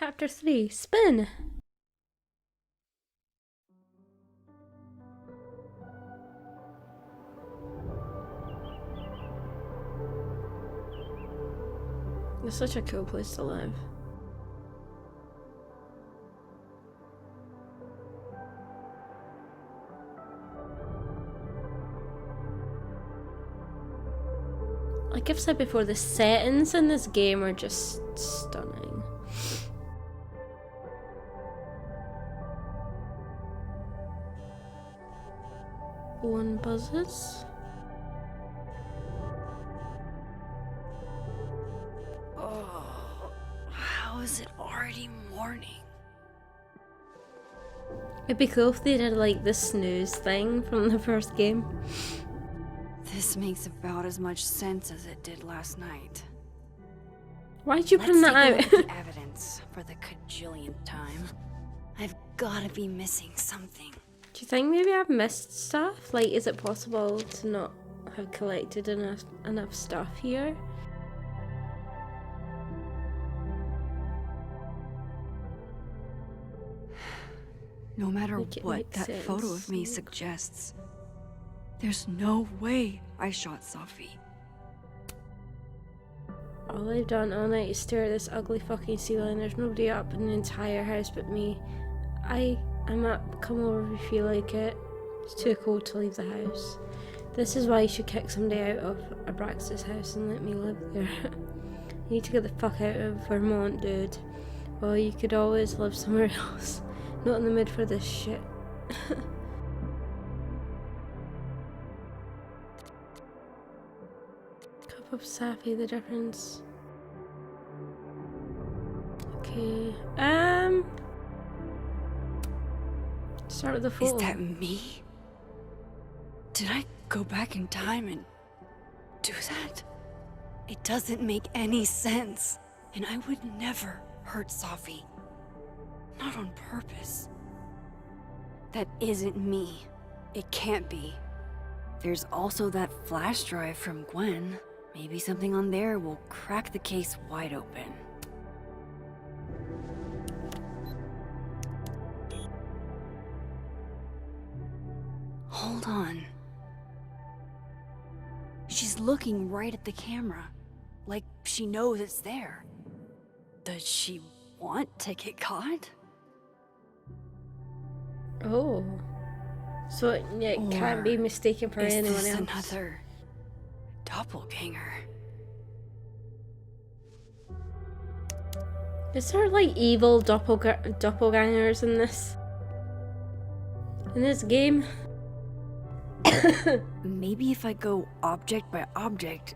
Chapter 3, Spin! It's such a cool place to live. Like I've said before, the settings in this game are just stunning. One buzzes. Oh, how is it already morning? It'd be cool if they did like the snooze thing from the first game. This makes about as much sense as it did last night. Why'd you print that Let's take a look out? at the evidence for the cajillionth time. I've gotta be missing something. Do you think maybe I've missed stuff? Like, is it possible to not have collected enough stuff here? No matter Make it what make that sense. photo of me suggests, there's no way I shot Sophie. All I've done all night is stare at this ugly fucking ceiling. There's nobody up in the entire house but me. I'm up. Come over if you feel like it. It's too cold to leave the house. This is why you should kick somebody out of Abraxas' house and let me live there. You need to get the fuck out of Vermont, dude. Well, you could always live somewhere else. Not in the mood for this shit. Cup of Safi, the difference. Okay. Start with the photo. Is that me? Did I go back in time and do that? It doesn't make any sense. And I would never hurt Sophie. Not on purpose. That isn't me. It can't be. There's also that flash drive from Gwen. Maybe something on there will crack the case wide open. Hold on. She's looking right at the camera, like she knows it's there. Does she want to get caught? Oh. So it can't be Or mistaken for Is anyone this else. another doppelganger? Is there like evil doppelgangers in this game? Maybe if I go object by object,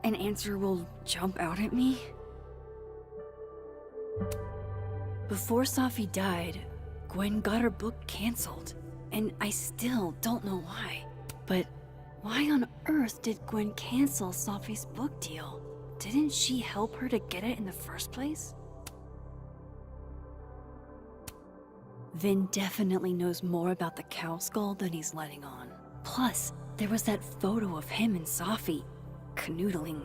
an answer will jump out at me? Before Sophie died, Gwen got her book canceled, and I still don't know why. But why on earth did Gwen cancel Sophie's book deal? Didn't she help her to get it in the first place? Vin definitely knows more about the cow skull than he's letting on. Plus, there was that photo of him and Sophie canoodling.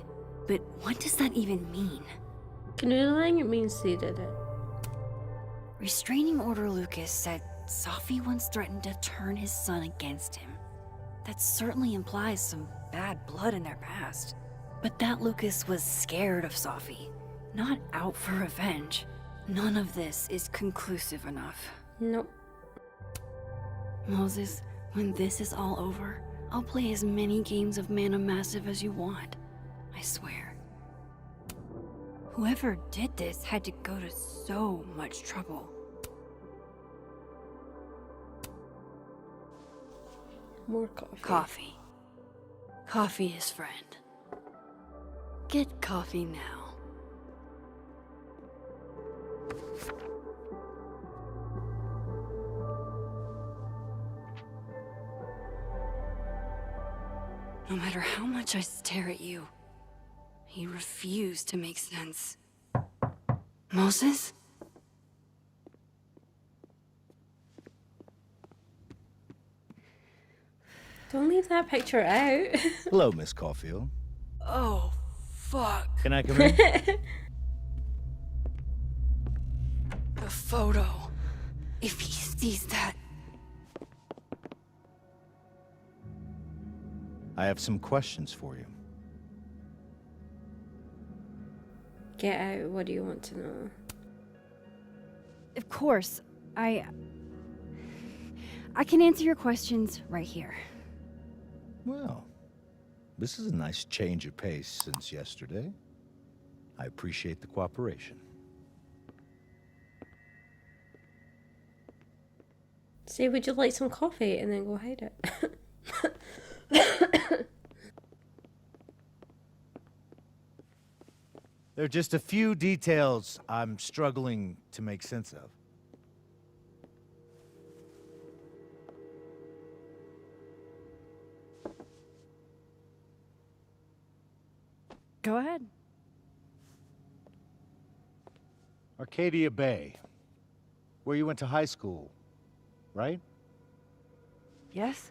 But what does that even mean? Canoodling, it means they did it. Restraining Order Lucas said Sophie once threatened to turn his son against him. That certainly implies some bad blood in their past. But that Lucas was scared of Sophie, not out for revenge. None of this is conclusive enough. Nope. Moses, when this is all over, I'll play as many games of Mana Massive as you want. I swear. Whoever did this had to go to so much trouble. More coffee. Coffee. Coffee is friend. Get coffee now. No matter how much I stare at you, you refuse to make sense. Moses? Don't leave that picture out. Hello, Miss Caulfield. Oh, fuck. Can I come in? photo. If he sees that... I have some questions for you. Get out. What do you want to know? Of course, I can answer your questions right here. Well, this is a nice change of pace since yesterday. I appreciate the cooperation. Say, would you like some coffee? And then go hide it. There are just a few details I'm struggling to make sense of. Go ahead. Arcadia Bay, where you went to high school, right? Yes?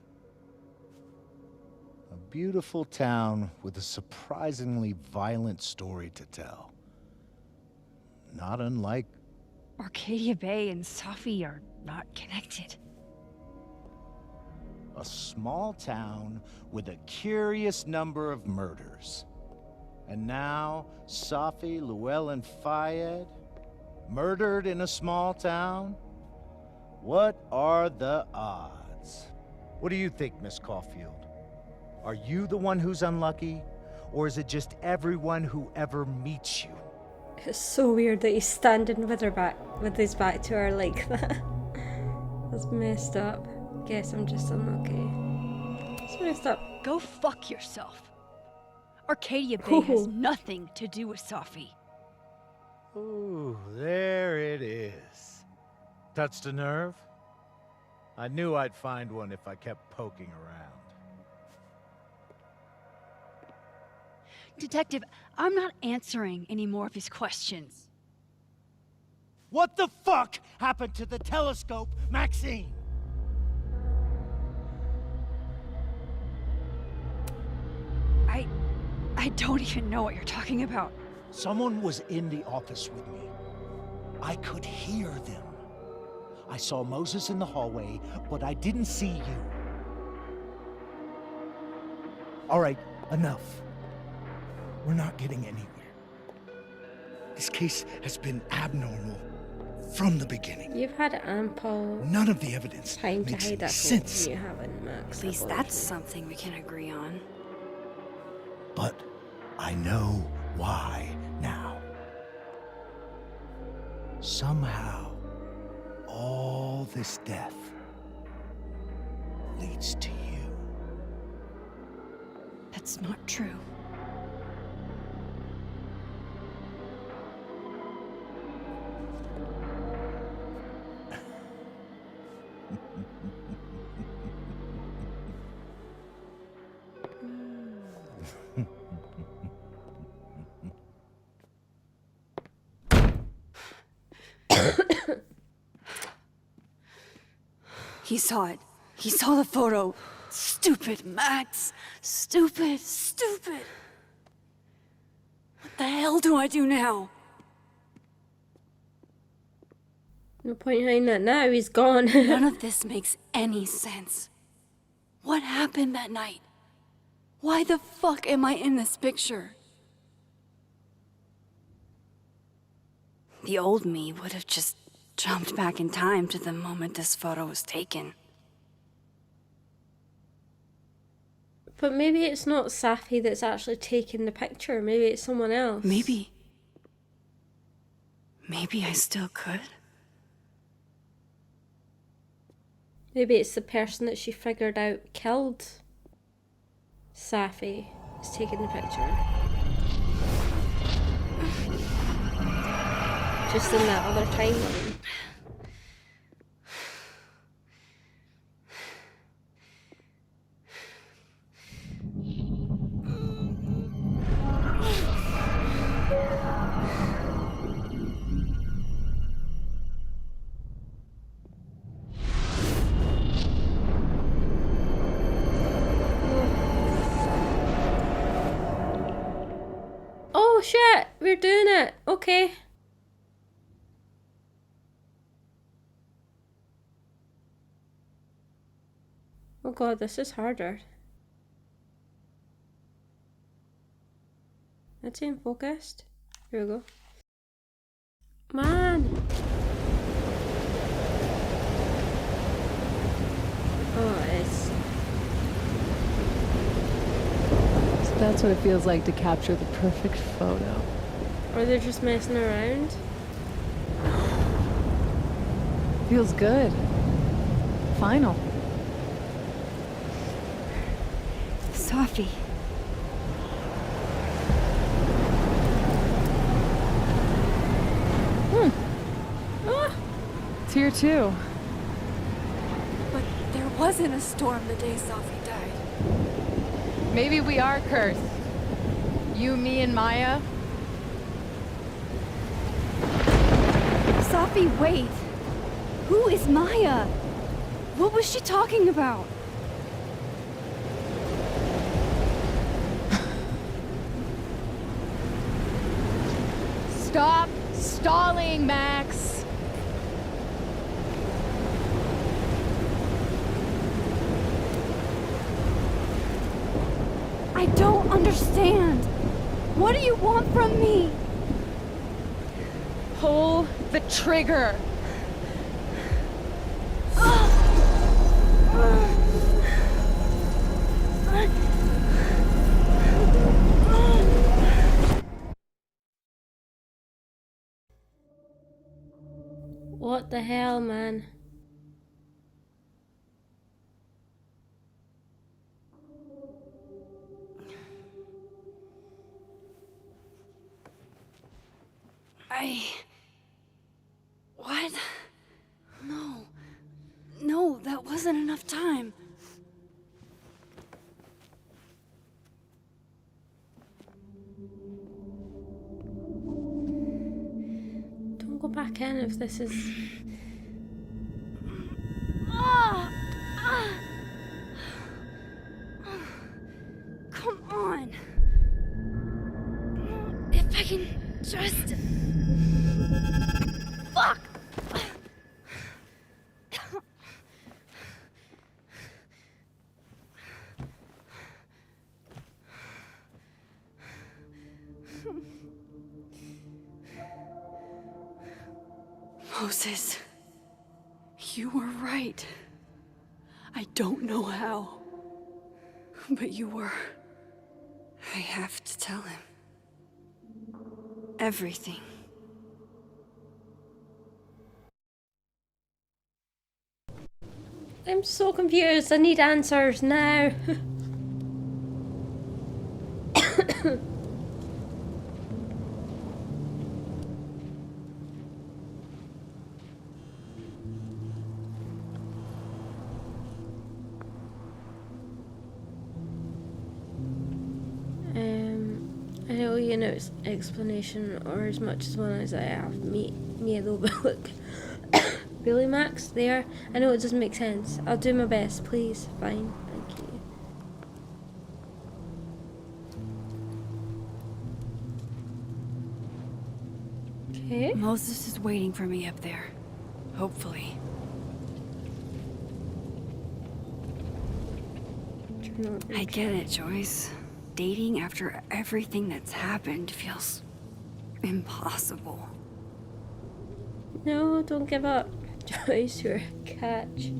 A beautiful town with a surprisingly violent story to tell. Not unlike... Arcadia Bay and Safi are not connected. a small town with a curious number of murders. And now, Safi, Llewellyn Fayed, murdered in a small town? What are the odds? What do you think, Miss Caulfield? Are you the one who's unlucky? Or is it just everyone who ever meets you? It's so weird that he's standing with his back to her like that. That's messed up. Guess I'm just unlucky. It's messed up. Go fuck yourself. Arcadia Bay has nothing to do with Safi. Ooh, there it is. Touched a nerve? I knew I'd find one if I kept poking around. Detective, I'm not answering any more of his questions. What the fuck happened to the telescope, Maxine? I don't even know what you're talking about. Someone was in the office with me. I could hear them. I saw Moses in the hallway, but I didn't see you. All right, enough. We're not getting anywhere. This case has been abnormal from the beginning. You've had ample None of the evidence time to makes hide any that sense. You haven't, Max. At least that's something we can agree on. But I know why now. Somehow, all this death leads to you. That's not true. He saw it. He saw the photo. Stupid, Max. Stupid, stupid. What the hell do I do now? No point hiding that now. He's gone. None of this makes any sense. What happened that night? Why the fuck am I in this picture? The old me would have just jumped back in time to the moment this photo was taken. But maybe it's not Safi that's actually taking the picture. Maybe it's someone else. Maybe I still could. Maybe it's the person that she figured out killed Safi is taking the picture. Just in that other timeline. Oh shit, we're doing it. Okay. Oh god, this is harder. That's in focused. Here we go. Man! Oh, it's... So that's what it feels like to capture the perfect photo. Or they're just messing around. Feels good. Final. Sophie. It's here too. But there wasn't a storm the day Sophie died. Maybe we are cursed. You, me, and Maya. Sophie, wait! Who is Maya? What was she talking about? Stop stalling, Max. I don't understand. What do you want from me? Pull the trigger. What the hell, man? What? No. No, that wasn't enough time. Don't go back in if this is... Come on. If I can just... Fuck! Moses, you were right. I don't know how, but you were. I have to tell him. Everything. I'm so confused. I need answers now. I know you know it's explanation or as much as one as I have. Me a little bit. Look. Really, Max? There? I know it doesn't make sense. I'll do my best, please. Fine. Thank you. Okay. Moses is waiting for me up there. Hopefully. I get it, Joyce. Dating after everything that's happened feels impossible. No, don't give up. Joyce, you're a catch.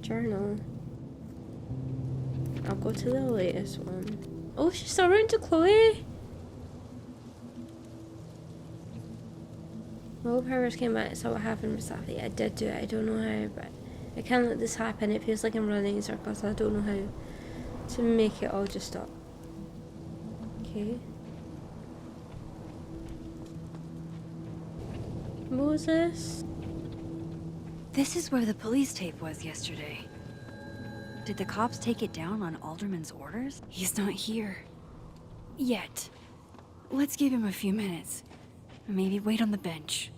Journal. I'll go to the latest one. Oh, she's still around to Chloe. My willpower's came back, so what happened with Safi? I did do it, I don't know how, but I can't let this happen. It feels like I'm running in circles. I don't know how to make it all just stop. Okay. Moses? This is where the police tape was yesterday. Did the cops take it down on Alderman's orders? He's not here. Yet. Let's give him a few minutes. Maybe wait on the bench.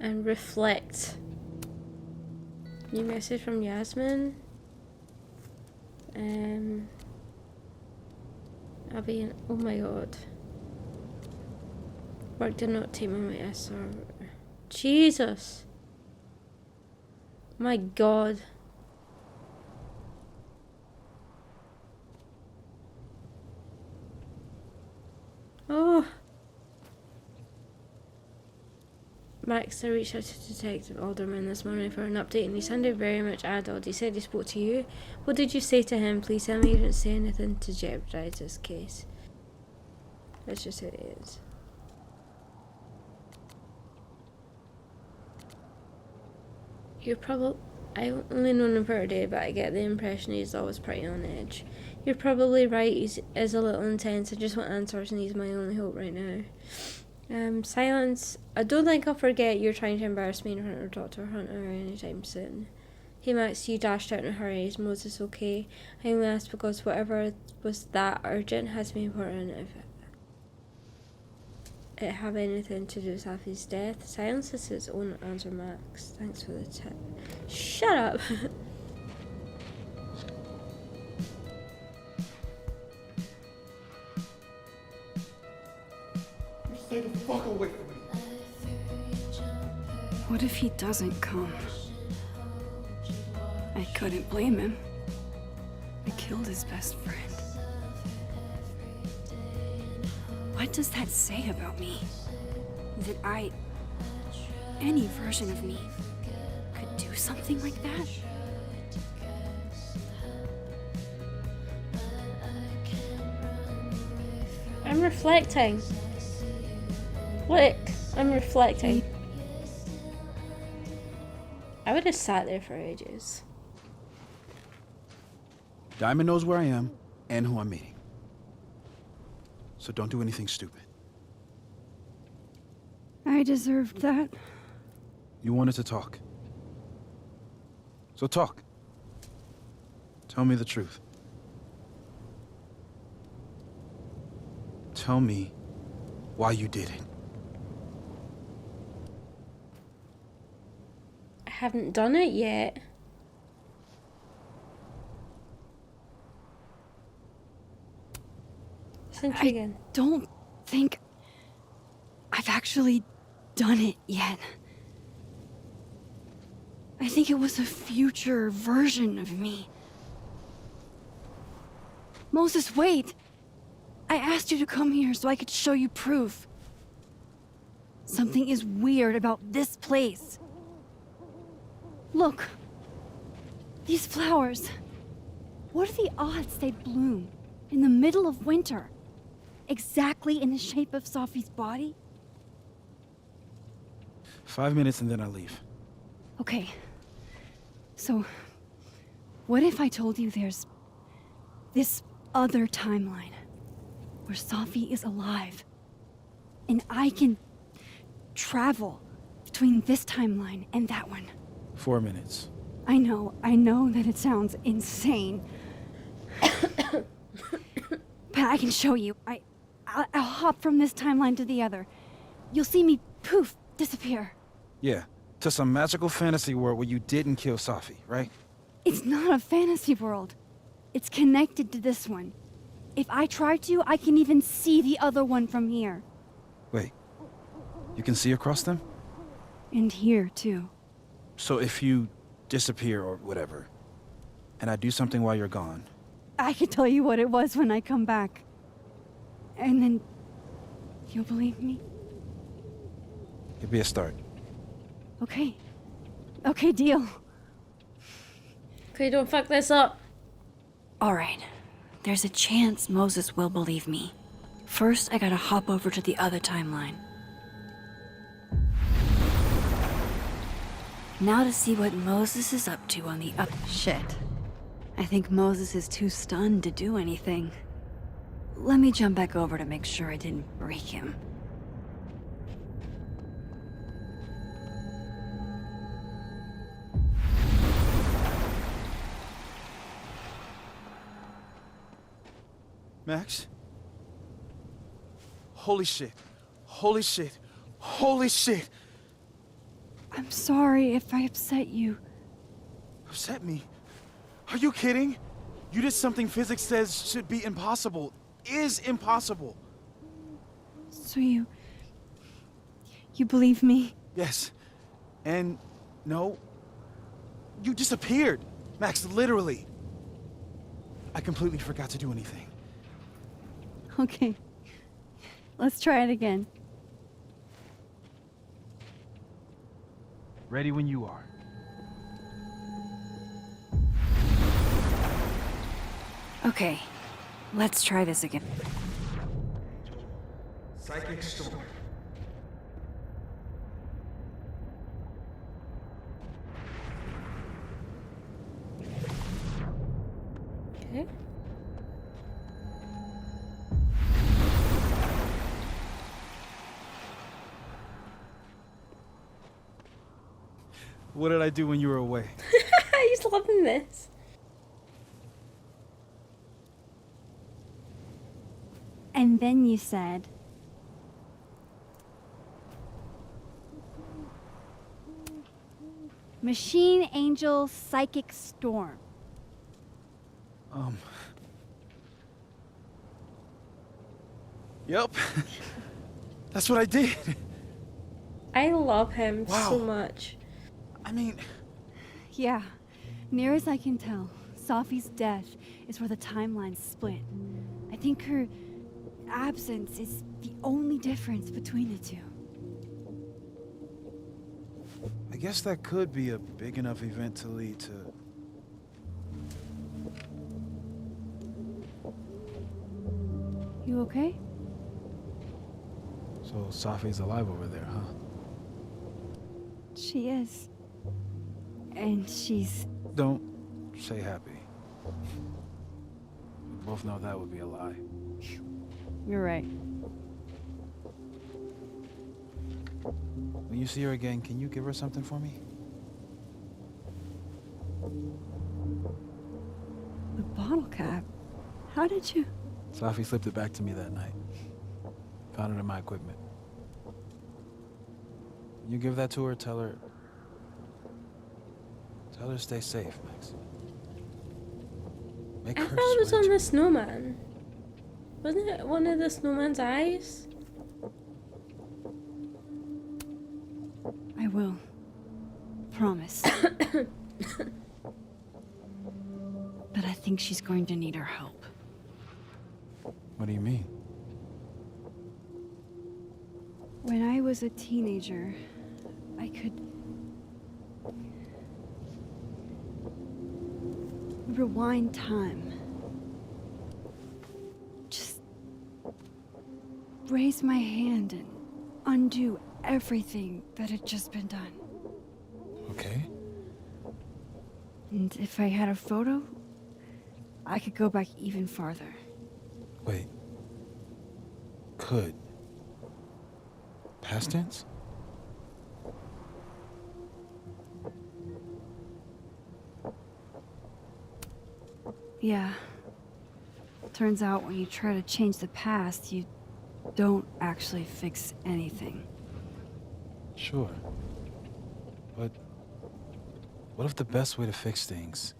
And reflect. New message from Yasmin. Abby, oh my god. Work did not take my SR. Jesus. My god. Oh. Max, I reached out to Detective Alderman this morning for an update and he sounded very much addled. He said he spoke to you. What did you say to him? Please tell me you didn't say anything to jeopardize this case. That's just how it is. You're probably... I've only known him for a day, but I get the impression he's always pretty on edge. You're probably right, he is a little intense. I just want answers and he's my only hope right now. Silence. I don't think I'll forget you're trying to embarrass me in front of Dr. Hunter anytime soon. Hey Max, you dashed out in a hurry. Is Moses okay? I only asked because whatever was that urgent has been important. If it have anything to do with Safi's death? Silence is his own answer, Max. Thanks for the tip. Shut up! Stay the fuck away from me. What if he doesn't come? I couldn't blame him. I killed his best friend. What does that say about me? That any version of me, could do something like that? I'm reflecting. Look, I'm reflecting. I would have sat there for ages. Diamond knows where I am and who I'm meeting. So don't do anything stupid. I deserved that. You wanted to talk. So talk. Tell me the truth. Tell me why you did it. I haven't done it yet. It's intriguing. I don't think I've actually done it yet. I think it was a future version of me. Moses, wait! I asked you to come here so I could show you proof. Something is weird about this place. Look. These flowers. What are the odds they bloom in the middle of winter? Exactly in the shape of Sophie's body? 5 minutes and then I leave. Okay. So, what if I told you there's this other timeline where Sophie is alive and I can travel between this timeline and that one? 4 minutes. I know that it sounds insane. But I can show you. I'll hop from this timeline to the other. You'll see me, poof, disappear. Yeah, to some magical fantasy world where you didn't kill Safi, right? It's not a fantasy world. It's connected to this one. If I try to, I can even see the other one from here. Wait, you can see across them? And here, too. So if you disappear or whatever, and I do something while you're gone... I can tell you what it was when I come back. And then... you'll believe me? It'd be a start. Okay. Okay, deal. Okay, don't fuck this up. Alright. There's a chance Moses will believe me. First, I gotta hop over to the other timeline. Now to see what Moses is up to on the Shit. I think Moses is too stunned to do anything. Let me jump back over to make sure I didn't break him. Max? Holy shit. Holy shit. Holy shit! I'm sorry if I upset you. Upset me? Are you kidding? You did something physics says should be impossible. Is impossible. So you believe me? Yes. And no. You disappeared. Max, literally. I completely forgot to do anything. Okay. Let's try it again. Ready when you are. Okay, let's try this again. Psychic storm. Okay. What did I do when you were away? He's loving this. And then you said... Machine Angel Psychic Storm. Yep. That's what I did. I love him so Wow. much. I mean, Yeah, near as I can tell, Sophie's death is where the timelines split. I think her absence is the only difference between the two. I guess that could be a big enough event to lead to... You okay? So Sophie's alive over there, huh? She is. And she's... Don't say happy. We both know that would be a lie. You're right. When you see her again, can you give her something for me? The bottle cap? How did you... Sophie slipped it back to me that night. Found it in my equipment. When you give that to her, tell her to stay safe, Max. Make I her thought it was swear on to the snowman. Wasn't it one of the snowman's eyes? I will. Promise. But I think she's going to need our help. What do you mean? When I was a teenager, I could... rewind time. Just... raise my hand and undo everything that had just been done. Okay. And if I had a photo, I could go back even farther. Wait. Could. Past tense? Yeah. Turns out when you try to change the past, you don't actually fix anything. Sure. But what if the best way to fix things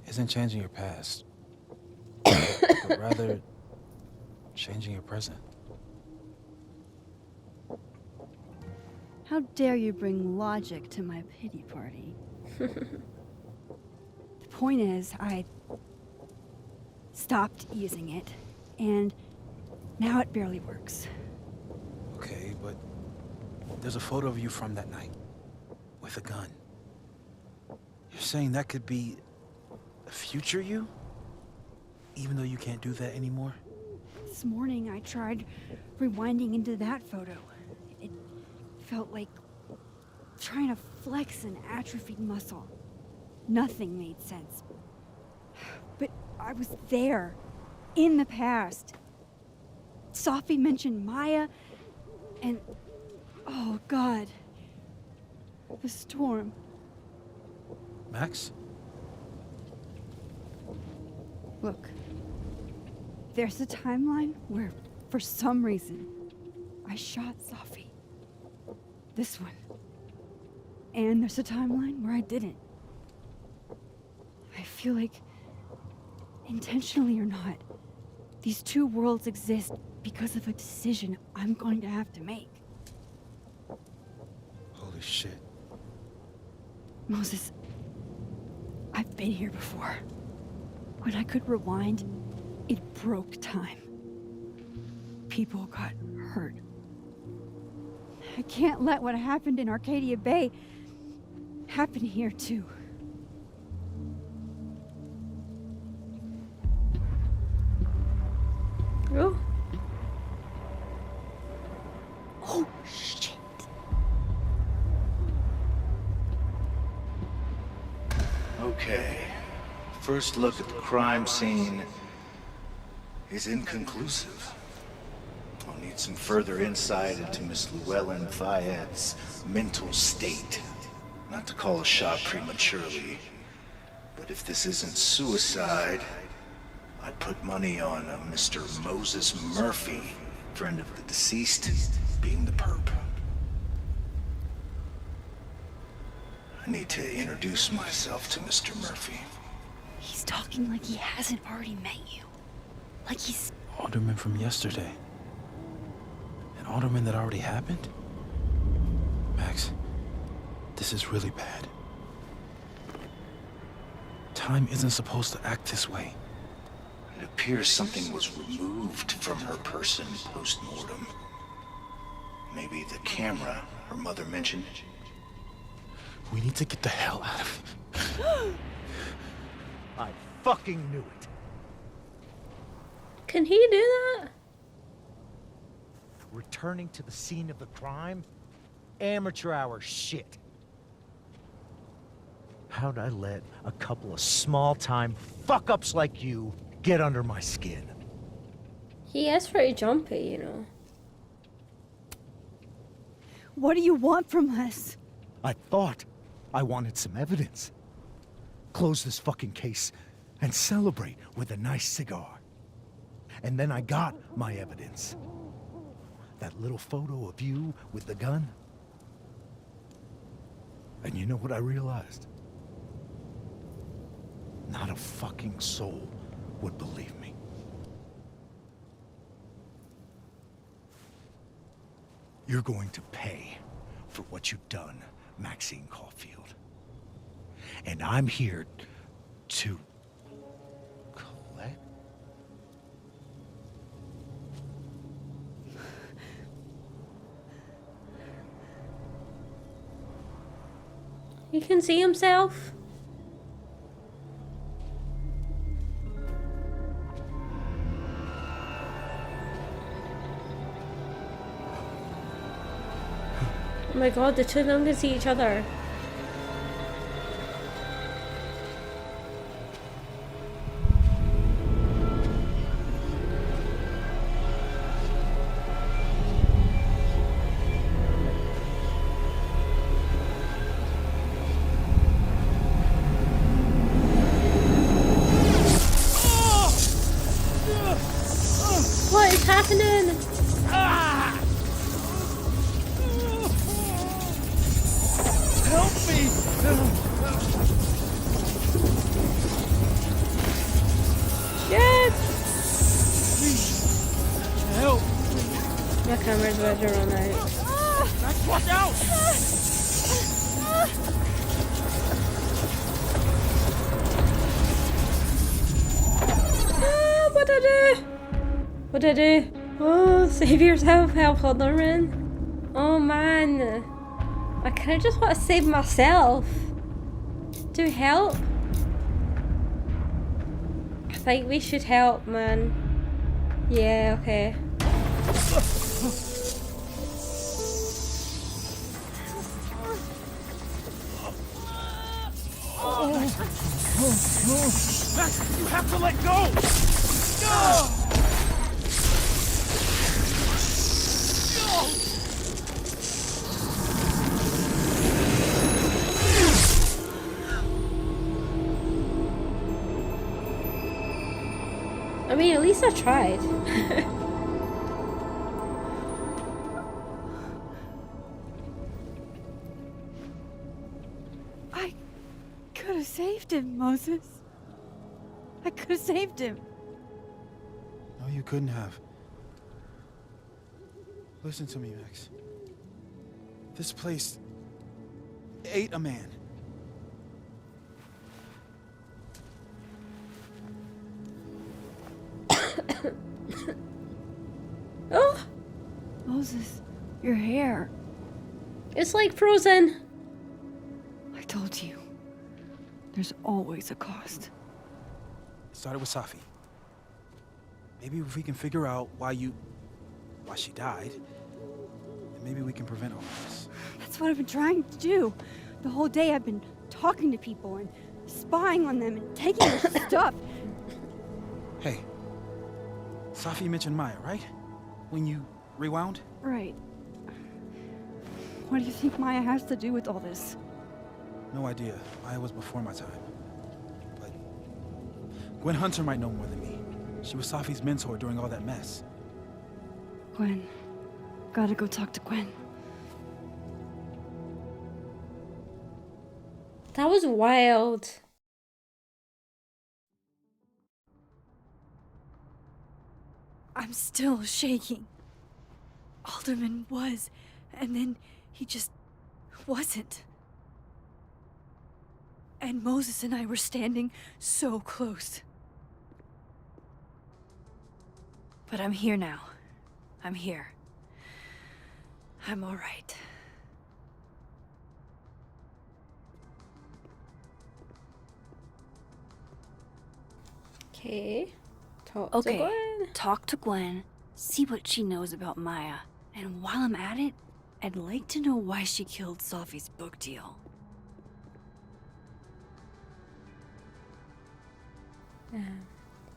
isn't changing your past, but rather changing your present? How dare you bring logic to my pity party? The point is, I stopped using it, and now it barely works. Okay, but there's a photo of you from that night with a gun. You're saying that could be a future you? Even though you can't do that anymore? This morning, I tried rewinding into that photo. It felt like trying to flex an atrophied muscle. Nothing made sense. But I was there, in the past. Sophie mentioned Maya, and oh God, the storm. Max? Look, there's a timeline where, for some reason, I shot Sophie. This one. And there's a timeline where I didn't. I feel like, intentionally or not, these two worlds exist because of a decision I'm going to have to make. Holy shit. Moses, I've been here before. When I could rewind, it broke time. People got hurt. I can't let what happened in Arcadia Bay happen here, too. Oh. Oh, shit. Okay. First look at the crime scene is inconclusive. I'll need some further insight into Miss Llewellyn Fayette's mental state. Not to call a shot prematurely, but if this isn't suicide, I'd put money on a Mr. Moses Murphy, friend of the deceased, being the perp. I need to introduce myself to Mr. Murphy. He's talking like he hasn't already met you. Like he's... Alderman from yesterday. An alderman that already happened? Max, this is really bad. Time isn't supposed to act this way. It appears something was removed from her person post-mortem. Maybe the camera her mother mentioned. We need to get the hell out of here. I fucking knew it. Can he do that? Returning to the scene of the crime? Amateur hour shit. How'd I let a couple of small-time fuck-ups like you get under my skin? He is pretty jumpy, you know. What do you want from us? I thought I wanted some evidence. Close this fucking case and celebrate with a nice cigar. And then I got my evidence. That little photo of you with the gun. And you know what I realized? Not a fucking soul would believe me. You're going to pay for what you've done, Maxine Caulfield. And I'm here to collect. He can see himself. Oh my god, the two of them can see each other. What is happening? Help me! Shit! Help! My camera's about to run out. Max, watch out! Ah, what did I do? What did I do? Oh, save yourself, help Alderman. Oh man. I kinda just want to save myself. Do help? I think we should help, man. Yeah, okay. Max, you have to let go! I mean, at least I tried. I could have saved him, Moses. I could have saved him. No, you couldn't have. Listen to me, Max. This place ate a man. Oh! Moses, your hair. It's like Frozen. I told you. There's always a cost. It started with Safi. Maybe if we can figure out why she died, then maybe we can prevent all of this. That's what I've been trying to do. The whole day I've been talking to people and spying on them and taking their stuff. Hey, Safi mentioned Maya, right? When you rewound? Right. What do you think Maya has to do with all this? No idea. Maya was before my time. But Gwen Hunter might know more than me. She was Safi's mentor during all that mess. Gwen. Gotta go talk to Gwen. That was wild. I'm still shaking. Alderman was, and then he just wasn't. And Moses and I were standing so close. But I'm here now. I'm here. I'm all right. Okay. Talk Okay, to Gwen. talk to Gwen, see what she knows about Maya, and while I'm at it, I'd like to know why she killed Safi's book deal.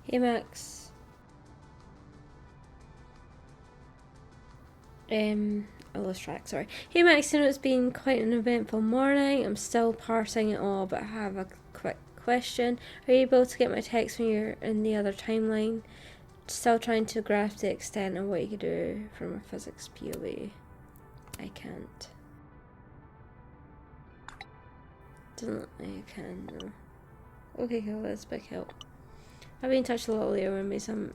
Hey Max. I lost track, sorry. Hey Max, you know it's been quite an eventful morning. I'm still parsing it all, but I have a quick question. Are you able to get my text when you're in the other timeline? Still trying to grasp the extent of what you could do from a physics POV. I can't. Doesn't look like I can, no. Okay, cool, that's a big help. I've been in touch a lot later and made some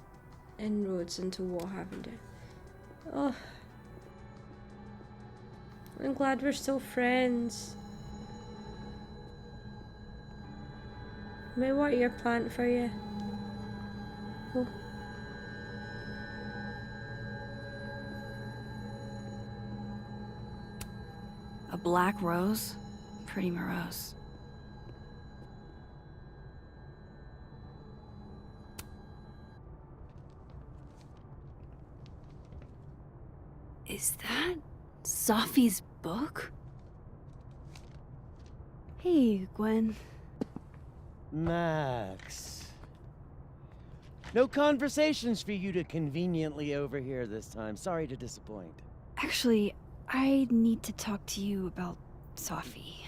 inroads into what happened to. Oh. I'm glad we're still friends. May I water your plant for you? Oh. A black rose? Pretty morose. Is that Safi's book? Hey, Gwen. Max. No conversations for you to conveniently overhear this time. Sorry to disappoint. Actually, I need to talk to you about Safi.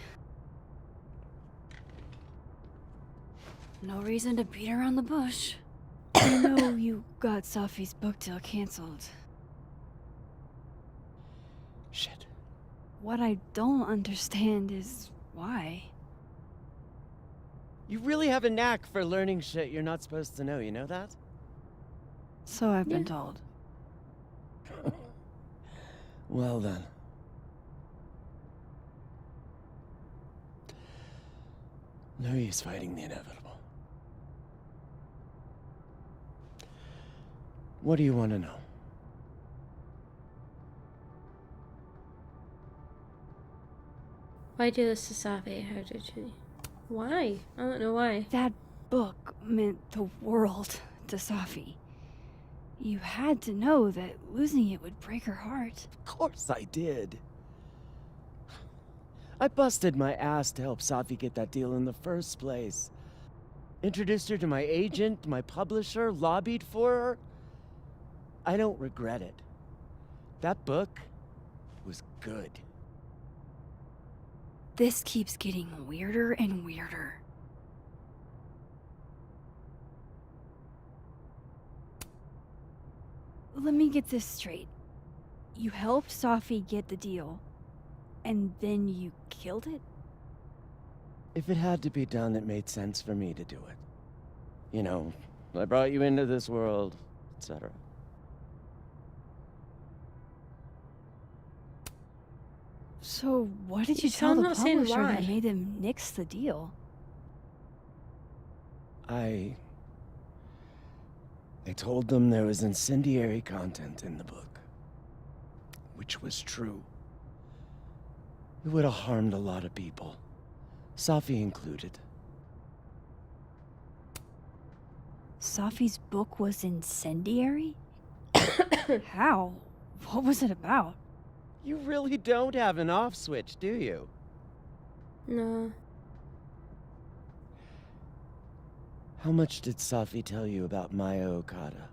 No reason to beat around the bush. I know you got Safi's book deal canceled. Shit. What I don't understand is why. You really have a knack for learning shit you're not supposed to know, you know that? So I've been told. Well then. No use fighting the inevitable. What do you want to know? Why do this to Safi? How did you? Why? I don't know why. That book meant the world to Safi. You had to know that losing it would break her heart. Of course I did. I busted my ass to help Safi get that deal in the first place. Introduced her to my agent, my publisher, lobbied for her. I don't regret it. That book was good. This keeps getting weirder and weirder. Let me get this straight. You helped Safi get the deal, and then you killed it? If it had to be done, it made sense for me to do it. You know, I brought you into this world, etc. So what did you So tell I'm the not saying publisher that why. made them nix the deal? I told them there was incendiary content in the book. which was true. It would have harmed a lot of people, Safi included. Safi's book was incendiary? How? What was it about? You really don't have an off switch, do you? No. How much did Safi tell you about Maya Okada?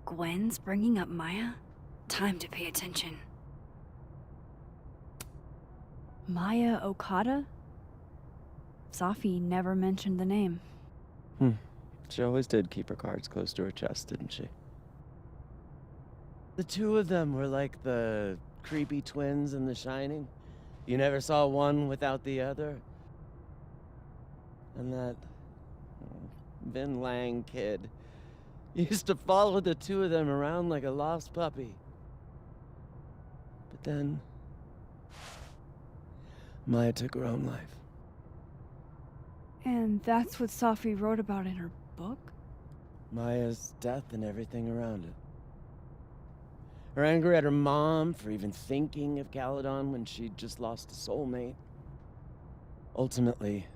Gwen's bringing up Maya? Time to pay attention. Maya Okada? Safi never mentioned the name. She always did keep her cards close to her chest, didn't she? The two of them were like the creepy twins in The Shining. You never saw one without the other. And that Vin Lang kid used to follow the two of them around like a lost puppy. But then Maya took her own life. And that's what Safi wrote about in her book? Maya's death and everything around it. Her anger at her mom for even thinking of Caledon when she'd just lost a soulmate. Ultimately,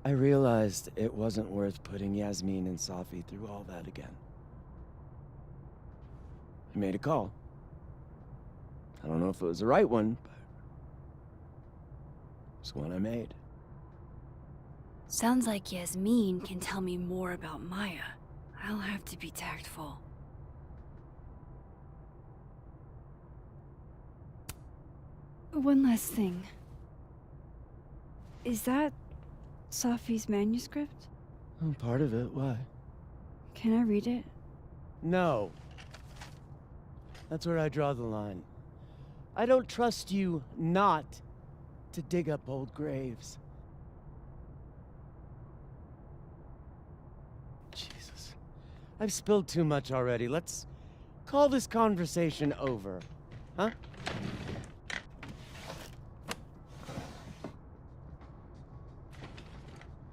I realized it wasn't worth putting Yasmin and Safi through all that again. I made a call. I don't know if it was the right one, but it's one I made. Sounds like Yasmin can tell me more about Maya. I'll have to be tactful. One last thing. Is that Safi's manuscript? Oh, part of it, why? Can I read it? No. That's where I draw the line. I don't trust you not to dig up old graves. Jesus. I've spilled too much already. Let's call this conversation over. Huh?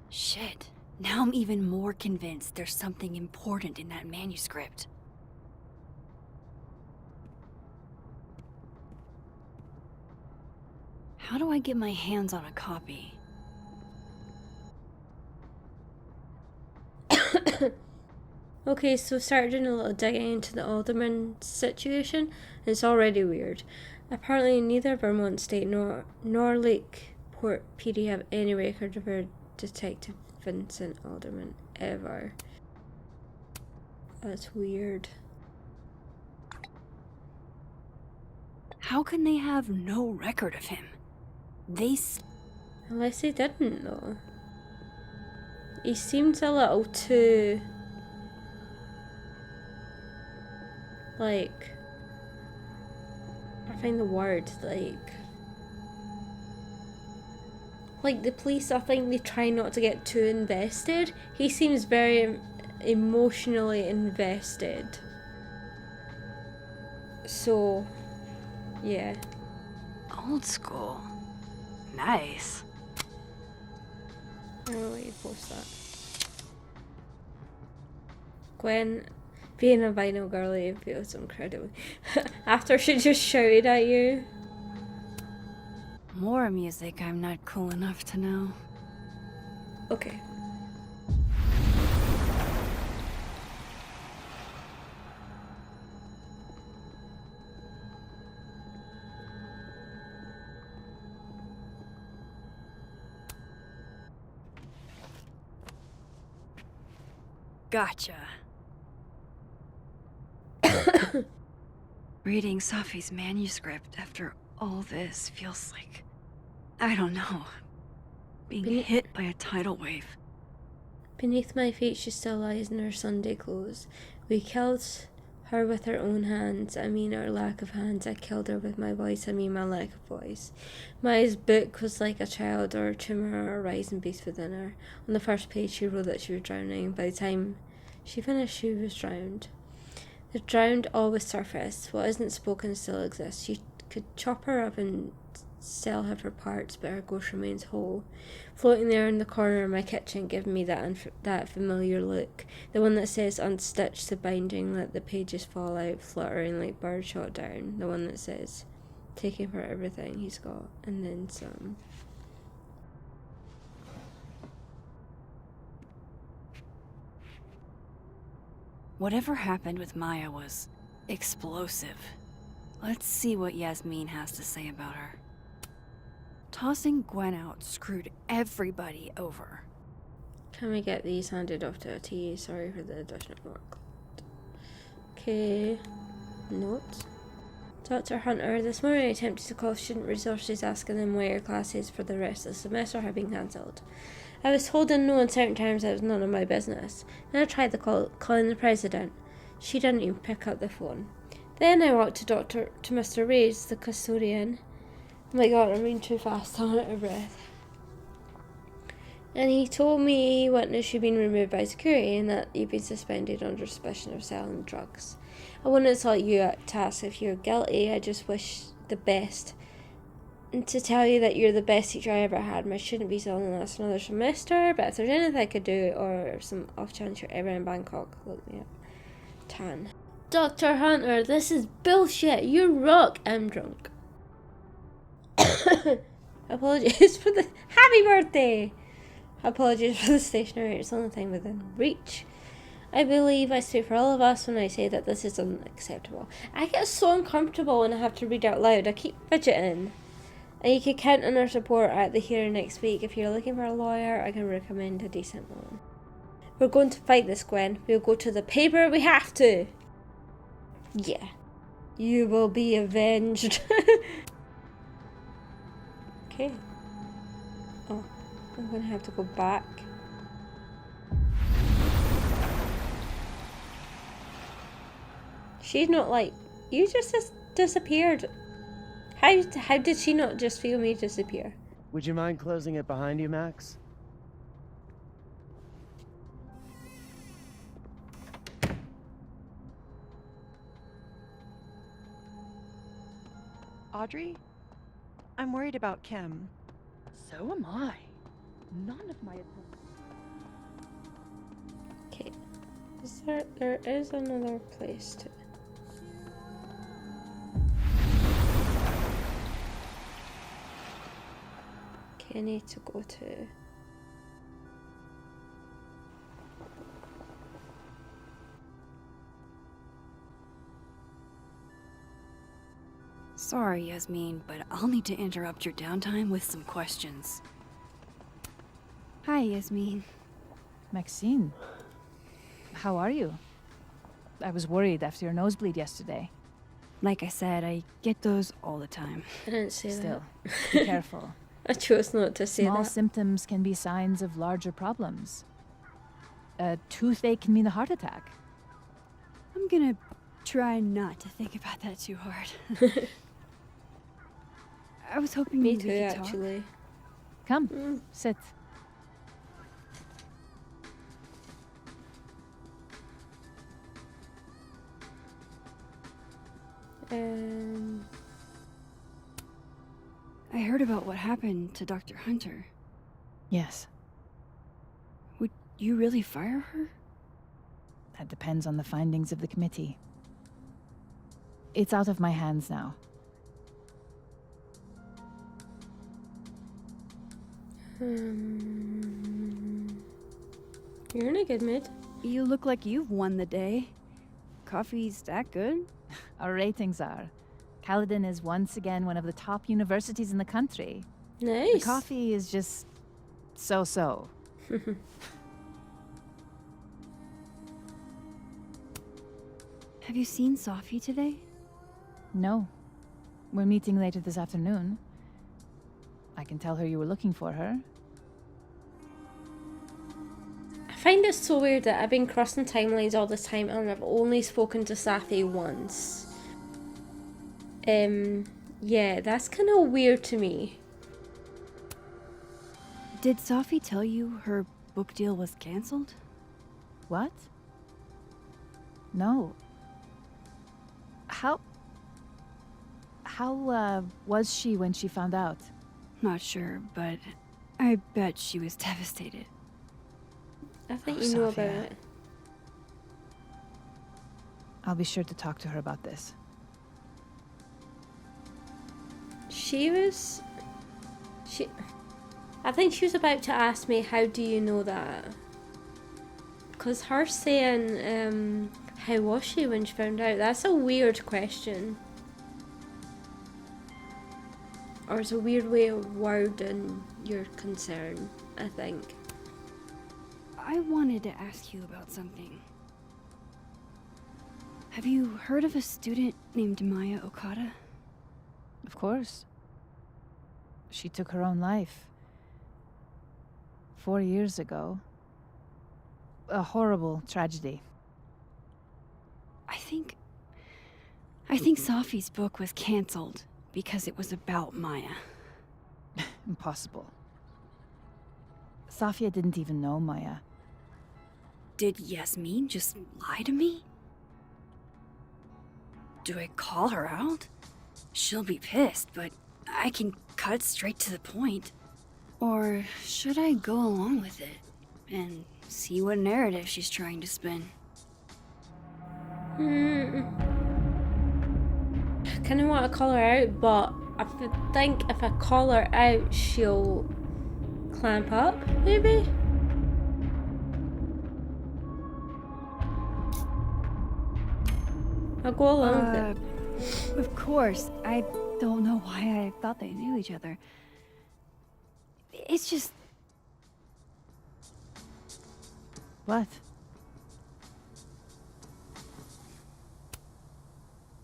Shit. Now I'm even more convinced there's something important in that manuscript. How do I get my hands on a copy? Okay, so started doing a little digging into the alderman situation, and it's already weird. Apparently neither Vermont State nor Lakeport PD have any record of a Detective Vincent Alderman ever. That's weird. How can they have no record of him? Unless they didn't, though. He seems a little too... like... I find the word, like the police, I think they try not to get too invested. He seems very emotionally invested. So, yeah. Old school. Nice. I don't know why you post that. Gwen, being a vinyl girly feels incredible. After she just shouted at you. More music I'm not cool enough to know. Okay. Gotcha. Reading Safi's manuscript after all this feels like, I don't know, being hit by a tidal wave. Beneath my feet she still lies in her Sunday clothes. We killed her with our own hands. I mean our lack of hands. I killed her with my voice. I mean my lack of voice. Maya's book was like a child or a tumour or a rising beast within her. On the first page she wrote that she was drowning. By the time she finished she was drowned. The drowned always surface. What isn't spoken still exists. You could chop her up and still have her parts, but her ghost remains whole. Floating there in the corner of my kitchen, giving me that familiar look. The one that says unstitch the binding, let the pages fall out, fluttering like birds shot down. The one that says taking for everything he's got, and then some. Whatever happened with Maya was explosive. Let's see what Yasmin has to say about her. Tossing Gwen out screwed everybody over. Can we get these handed off to a TA? Sorry for the additional work. Okay. Note. Dr. Hunter, this morning I attempted to call student resources asking them why your classes for the rest of the semester had been cancelled. I was told in no uncertain terms that it was none of my business. Then I tried calling the president. She didn't even pick up the phone. Then I walked to Mr. Reyes, the custodian. Oh my god, I'm reading too fast, I'm out of breath. And he told me witness you'd been removed by security and that you'd been suspended under suspicion of selling drugs. I wouldn't insult you to ask if you're guilty, I just wish the best. And to tell you that you're the best teacher I ever had, and I shouldn't be selling this another semester, but if there's anything I could do, or some off chance you're ever in Bangkok, look me up. Tan. Dr. Hunter, this is bullshit. You rock. I'm drunk. Apologies for the happy birthday. Apologies for the stationery. It's the only thing within reach. I believe I speak for all of us when I say that this is unacceptable. I get so uncomfortable when I have to read out loud. I keep fidgeting. And you can count on our support at the hearing next week. If you're looking for a lawyer, I can recommend a decent one. We're going to fight this, Gwen. We'll go to the paper. We have to. Yeah. You will be avenged. Okay. Oh, I'm going to have to go back. She's not like, you just disappeared. How did she not just feel me disappear? Would you mind closing it behind you, Max? Audrey? I'm worried about Kim. So am I. None of my Okay. There is another place to... Okay, I need to go to... Sorry, Yasmin, but I'll need to interrupt your downtime with some questions. Hi, Yasmin. Maxine, how are you? I was worried after your nosebleed yesterday. Like I said, I get those all the time. I didn't say Still, that. be careful. I chose not to say Small that. symptoms can be signs of larger problems. A toothache can mean a heart attack. I'm gonna try not to think about that too hard. I was hoping Me we too, could talk. actually. Come, sit. I heard about what happened to Dr. Hunter. Yes, Would you really fire her? that depends on the findings of the committee. It's out of my hands now. You're in a good mood. You look like you've won the day. Coffee's that good? Our ratings are. Caledon is once again one of the top universities in the country. Nice. The coffee is just so-so. Have you seen Sophie today? No. We're meeting later this afternoon. I can tell her you were looking for her. I find it so weird that I've been crossing timelines all this time and I've only spoken to Safi once. Yeah, that's kind of weird to me. Did Sophie tell you her book deal was cancelled? What? No. How How was she when she found out? Not sure, but I bet she was devastated. I think Oh, you know about Sophia. it. I'll be sure to talk to her about this. I think she was about to ask me, how do you know that? Because her saying, how was she when she found out? That's a weird question. Or it's a weird way of wording your concern, I think. I wanted to ask you about something. Have you heard of a student named Maya Okada? Of course. She took her own life. 4 years ago. A horrible tragedy. I think Safi's book was cancelled because it was about Maya. Impossible. Safia didn't even know Maya. Did Yasmin just lie to me? Do I call her out? She'll be pissed, but I can cut straight to the point. Or should I go along with it and see what narrative she's trying to spin? I kind of want to call her out, but I think if I call her out, she'll clamp up, maybe? I'll go along with it. Of course. I don't know why I thought they knew each other. It's just... What?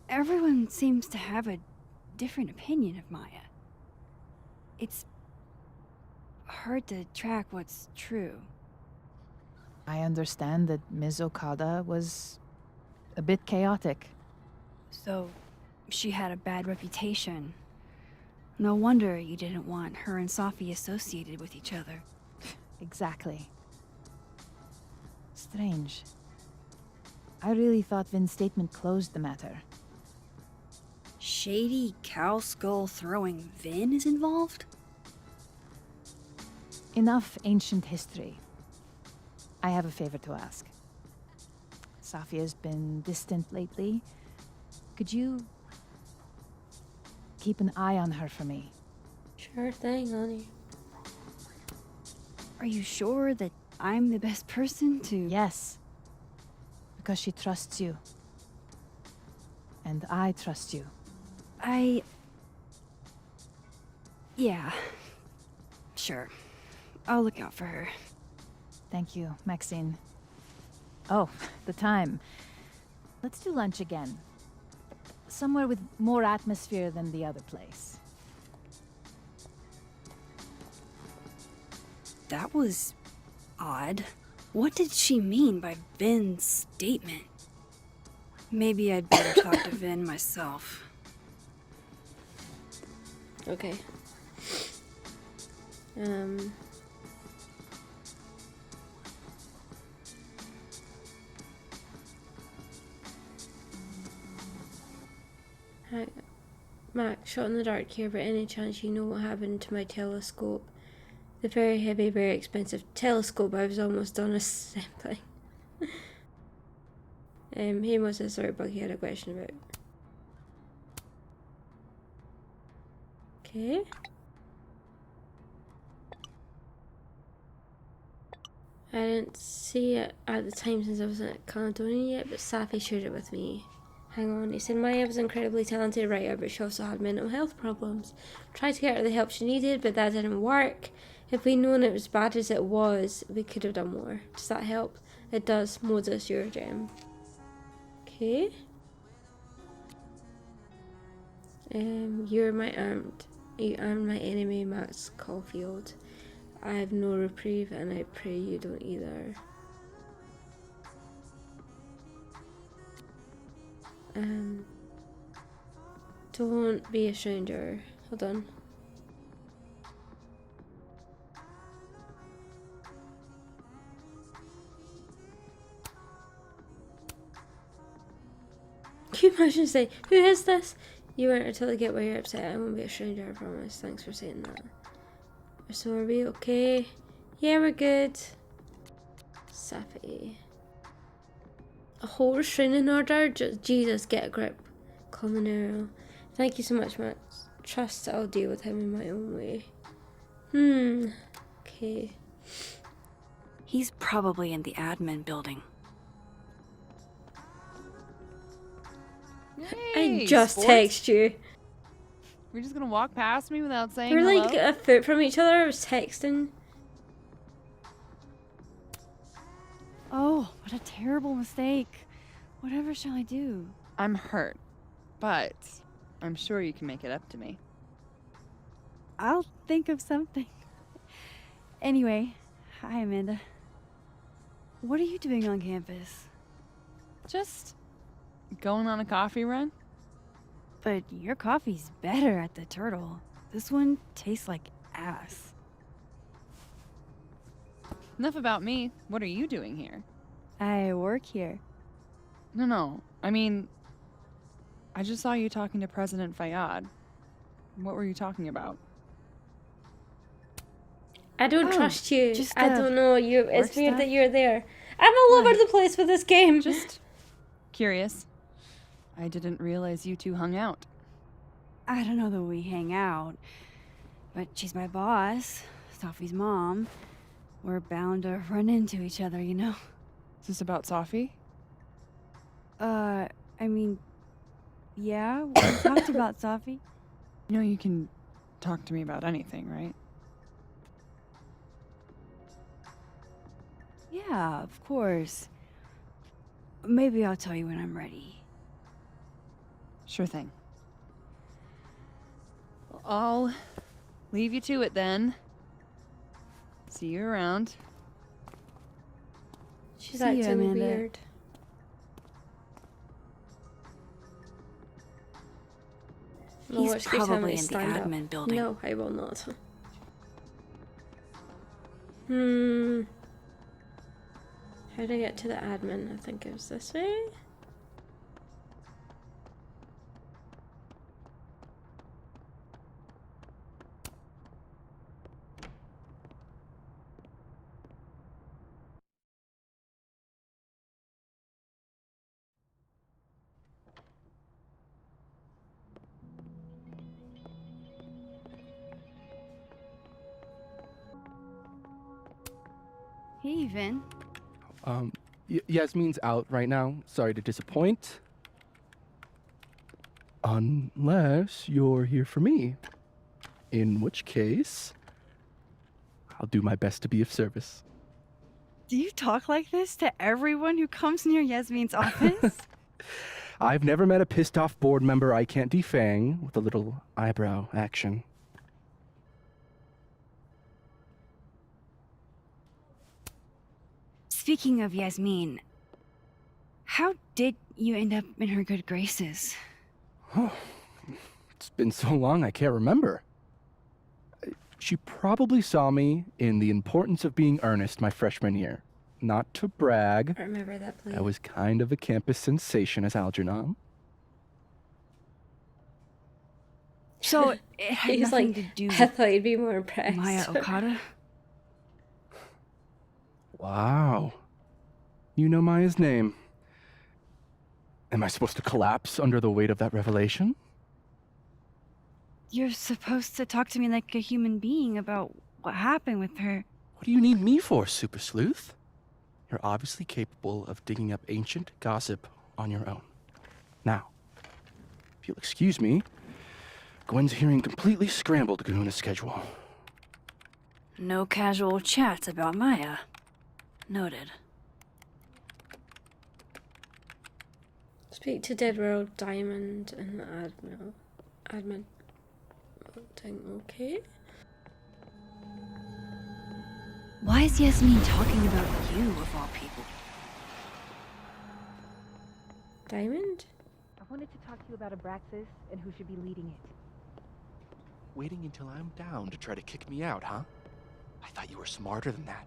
Everyone seems to have a different opinion of Maya. It's hard to track what's true. I understand that Ms. Okada was a bit chaotic. So, she had a bad reputation. No wonder you didn't want her and Safi associated with each other. Exactly. Strange. I really thought Vin's statement closed the matter. Shady cow skull throwing Vin is involved? Enough ancient history. I have a favor to ask. Safia's been distant lately. Could you keep an eye on her for me? Sure thing, honey. Are you sure that I'm the best person to... Yes. Because she trusts you. And I trust you. Yeah. Sure. I'll look out for her. Thank you, Maxine. Oh, the time. Let's do lunch again. Somewhere with more atmosphere than the other place. That was... odd. What did she mean by Vin's statement? Maybe I'd better talk to Vin myself. Okay. Hi, Max, shot in the dark here, but any chance you know what happened to my telescope? The very heavy, very expensive telescope I was almost done assembling. He must have sorry bug he had a question about. Okay. I didn't see it at the time since I wasn't at Caledonia yet, but Safi shared it with me. Hang on, he said Maya was an incredibly talented writer, but she also had mental health problems. Tried to get her the help she needed, but that didn't work. If we'd known it was as bad as it was, we could have done more. Does that help? It does. Moses, your gem. Okay. You armed my enemy, Max Caulfield. I have no reprieve, and I pray you don't either. Don't be a stranger. Hold on. Can you imagine saying, who is this? You weren't until I get where you're upset. I won't be a stranger, I promise. Thanks for saying that. So are we okay? Yeah, we're good. Safi. A whole restraining order? Just, Jesus, get a grip. Colonel. Thank you so much, Max. Trust that I'll deal with him in my own way. Okay. He's probably in the admin building. I just text you. We're just gonna walk past me without saying We're hello? like a foot from each other. I was texting. Oh, what a terrible mistake. Whatever shall I do? I'm hurt, but I'm sure you can make it up to me. I'll think of something. Anyway, hi, Amanda. What are you doing on campus? Just going on a coffee run? But your coffee's better at the Turtle. This one tastes like ass. Enough about me. What are you doing here? I work here. No. I mean, I just saw you talking to President Fayyad. What were you talking about? I don't trust you. just, I don't know you. It's work weird stuff? that you're there. I'm all over Why? the place with this game. Just curious. I didn't realize you two hung out. I don't know that we hang out, but she's my boss, Sophie's mom. We're bound to run into each other, you know? Is this about Safi? I mean, yeah, we talked about Sophie. You know you can talk to me about anything, right? Yeah, of course. Maybe I'll tell you when I'm ready. Sure thing. Well, I'll leave you to it then. See you around. She's See ya, acting Amanda. weird. No, He's watch good time probably I in the stand up. admin building. No, I will not. How do I get to the admin? I think it was this way. Hey, Vin. Yasmin's out right now. Sorry to disappoint. Unless you're here for me. In which case, I'll do my best to be of service. Do you talk like this to everyone who comes near Yasmin's office? I've never met a pissed off board member I can't defang with a little eyebrow action. Speaking of Yasmin, how did you end up in her good graces? Oh, it's been so long I can't remember. She probably saw me in The Importance of Being Earnest my freshman year. Not to brag, I remember that play. I was kind of a campus sensation as Algernon. So it had He's nothing like, to do I with thought you'd be more impressed. Maya Okada? Wow. You know Maya's name. Am I supposed to collapse under the weight of that revelation? You're supposed to talk to me like a human being about what happened with her. What do you need me for, Super Sleuth? You're obviously capable of digging up ancient gossip on your own. Now, if you'll excuse me, Gwen's hearing completely scrambled Kahuna schedule. No casual chats about Maya. Noted. Speak to Dead World Diamond and the admin. Okay. Why is Yasmin talking about you, of all people? Diamond? I wanted to talk to you about Abraxas and who should be leading it. Waiting until I'm down to try to kick me out, huh? I thought you were smarter than that.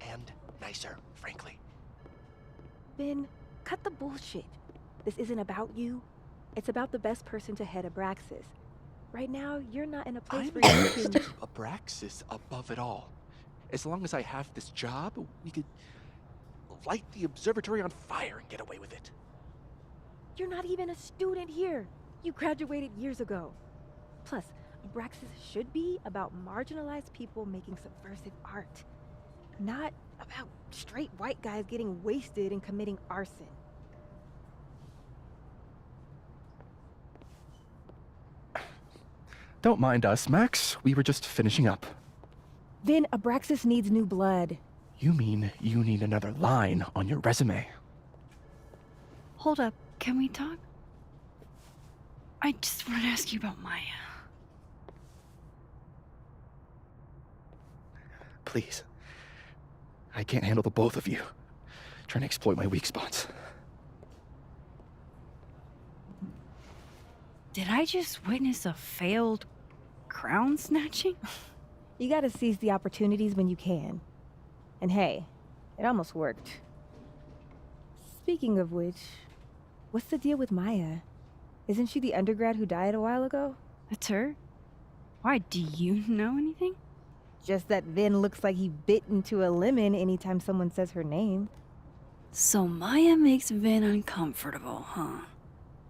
And nicer, frankly. Ben, cut the bullshit. This isn't about you. It's about the best person to head Abraxas. Right now, you're not in a place I'm where you used can... to Abraxas above it all. As long as I have this job, we could light the observatory on fire and get away with it. You're not even a student here. You graduated years ago. Plus, Abraxas should be about marginalized people making subversive art. Not about straight white guys getting wasted and committing arson. Don't mind us, Max. We were just finishing up. Then Abraxas needs new blood. You mean you need another line on your resume? Hold up, can we talk? I just want to ask you about Maya. Please. I can't handle the both of you. Trying to exploit my weak spots. Did I just witness a failed crown snatching? You gotta seize the opportunities when you can. And hey, it almost worked. Speaking of which, what's the deal with Maya? Isn't she the undergrad who died a while ago? That's her? Why, do you know anything? Just that Vin looks like he bit into a lemon anytime someone says her name. So Maya makes Vin uncomfortable, huh?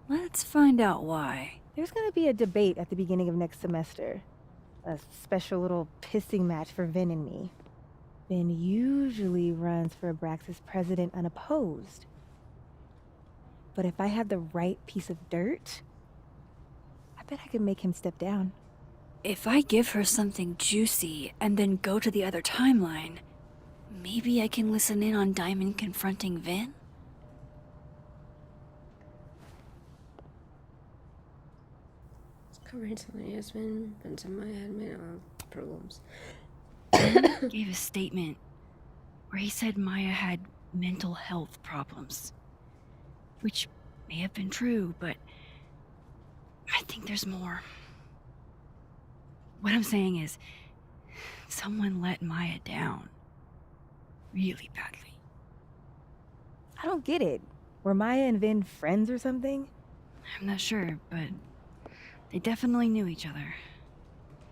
Let's find out why. There's gonna be a debate at the beginning of next semester. A special little pissing match for Vin and me. Vin usually runs for Abraxas president unopposed. But if I had the right piece of dirt, I bet I could make him step down. If I give her something juicy and then go to the other timeline, maybe I can listen in on Diamond confronting Vin? Recently has been in my head mental problems. Vin gave a statement where he said Maya had mental health problems. Which may have been true, but I think there's more. What I'm saying is, someone let Maya down. Really badly. I don't get it. Were Maya and Vin friends or something? I'm not sure, but they definitely knew each other.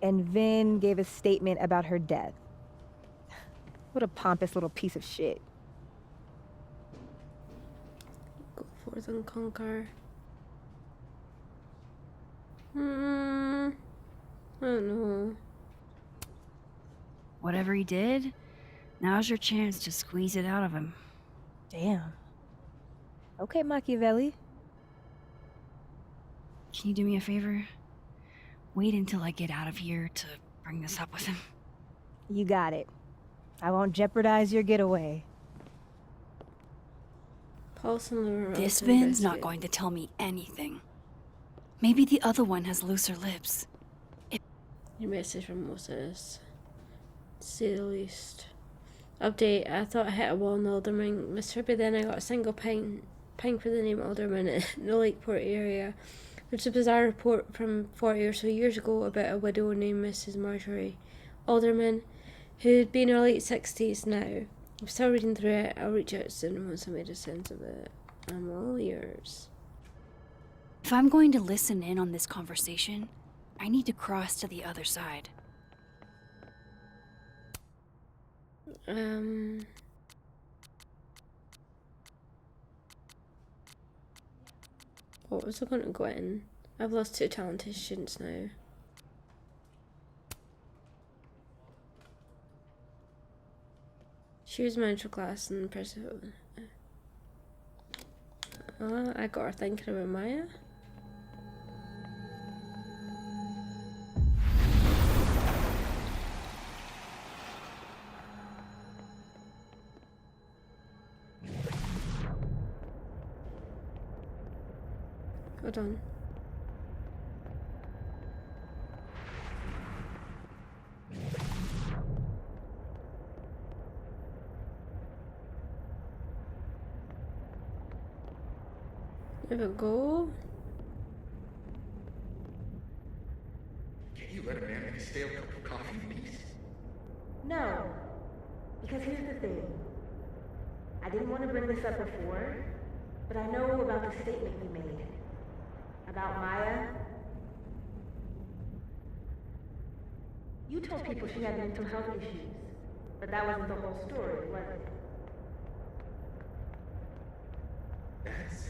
And Vin gave a statement about her death. What a pompous little piece of shit. Go forth and conquer. I don't know. Whatever he did, now's your chance to squeeze it out of him. Damn. Okay, Machiavelli. Can you do me a favor? Wait until I get out of here to bring this up with him. You got it. I won't jeopardize your getaway. This Vin's not going to tell me anything. Maybe the other one has looser lips. Your message from Moses. To say the least. Update, I thought I hit a wall in the Alderman mystery, but then I got a single ping for the name Alderman in the Lakeport area. There's a bizarre report from 40 or so years ago about a widow named Mrs. Marjorie Alderman, who'd been in her late 60s now. I'm still reading through it. I'll reach out soon once I made a sense of it. I'm all ears. If I'm going to listen in on this conversation, I need to cross to the other side. What was I going to go in? I've lost 2 talented students now. She was my intro class and president. I got her thinking about Maya. Hold on. There we go. Can you let a man make a stale cup of coffee in peace? No. Because here's the thing. I didn't want to bring this up before, but I know about the statement you made. About Maya? You told people she had mental health issues, but that wasn't the whole story, was it? That's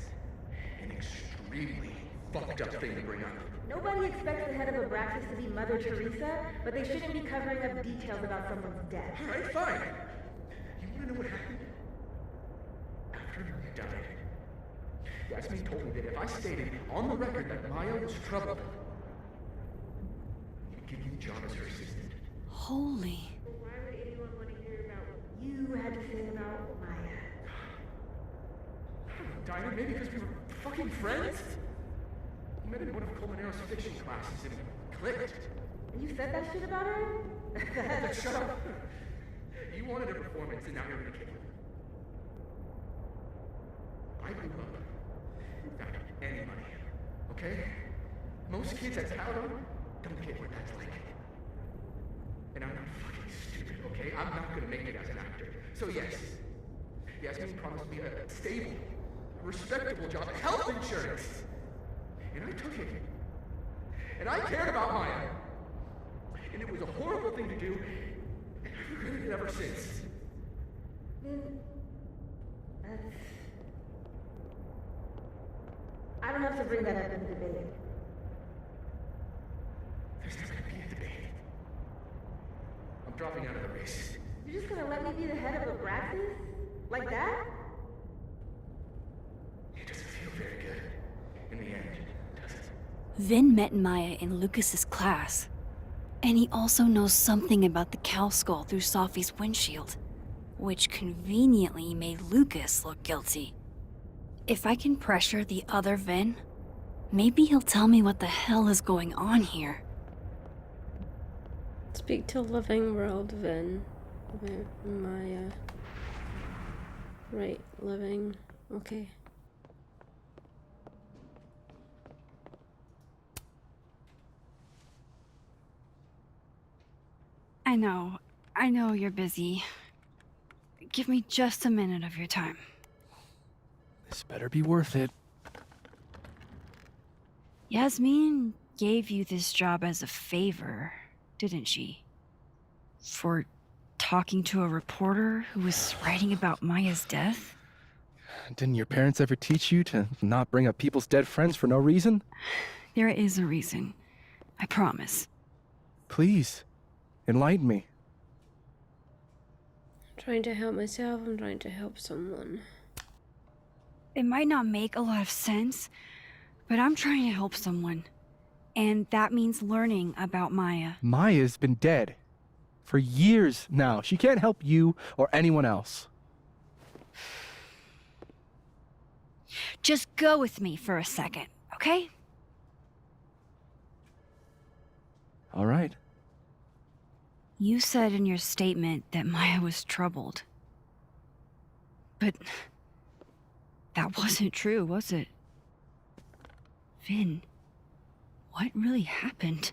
an extremely fucked up thing to bring up. Nobody expects the head of Abraxas to be Mother Teresa, but they shouldn't be covering up details about someone's death. Alright, fine. You wanna know what happened? After Maya died, Yasmin told me that if I stated on the record that Maya was troubled, he'd give me the job as her assistant. Holy. Why would anyone want to hear about what you had to say about Maya? I don't know, Dinah, maybe because we were fucking friends? We met in one of Colmenaro's fiction classes and it clicked. And you said that shit about her? Shut up. You wanted a performance and now you're gonna kill it. I grew up without any money, okay? Most kids at Talon don't get what that's like. And I'm not fucking stupid, okay? I'm not gonna make it as an actor. So yes, Yasmin promised me a stable, respectable job, health insurance. And I took it. And I cared about Maya. And it was a horrible thing to do, and I've regretted it ever since. That's... I don't have to bring that up in the debate. There's never gonna be a debate. I'm dropping out of the race. You're just gonna let me be the head of Abraxas? Like that? It doesn't feel very good in the end, does it? Vin met Maya in Lucas's class. And he also knows something about the cow skull through Sophie's windshield, which conveniently made Lucas look guilty. If I can pressure the other Vin, maybe he'll tell me what the hell is going on here. Speak to Living World, Vin. Maya. Right, living. Okay. I know you're busy. Give me just a minute of your time. This better be worth it. Yasmin gave you this job as a favor, didn't she? For talking to a reporter who was writing about Maya's death? Didn't your parents ever teach you to not bring up people's dead friends for no reason? There is a reason. I promise. Please, enlighten me. I'm trying to help myself, I'm trying to help someone. It might not make a lot of sense, but I'm trying to help someone. And that means learning about Maya. Maya's been dead for years now. She can't help you or anyone else. Just go with me for a second, okay? All right. You said in your statement that Maya was troubled. But that wasn't true, was it? Vin, what really happened?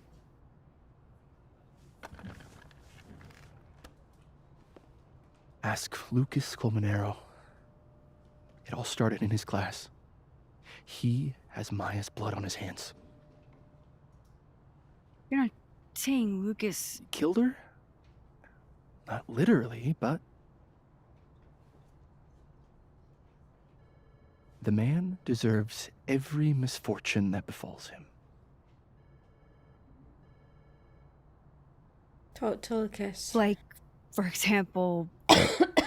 Ask Lucas Colmenero. It all started in his class. He has Maya's blood on his hands. You're not saying Lucas... Killed her? Not literally, but... The man deserves every misfortune that befalls him. Talk to Lucas. Like, for example,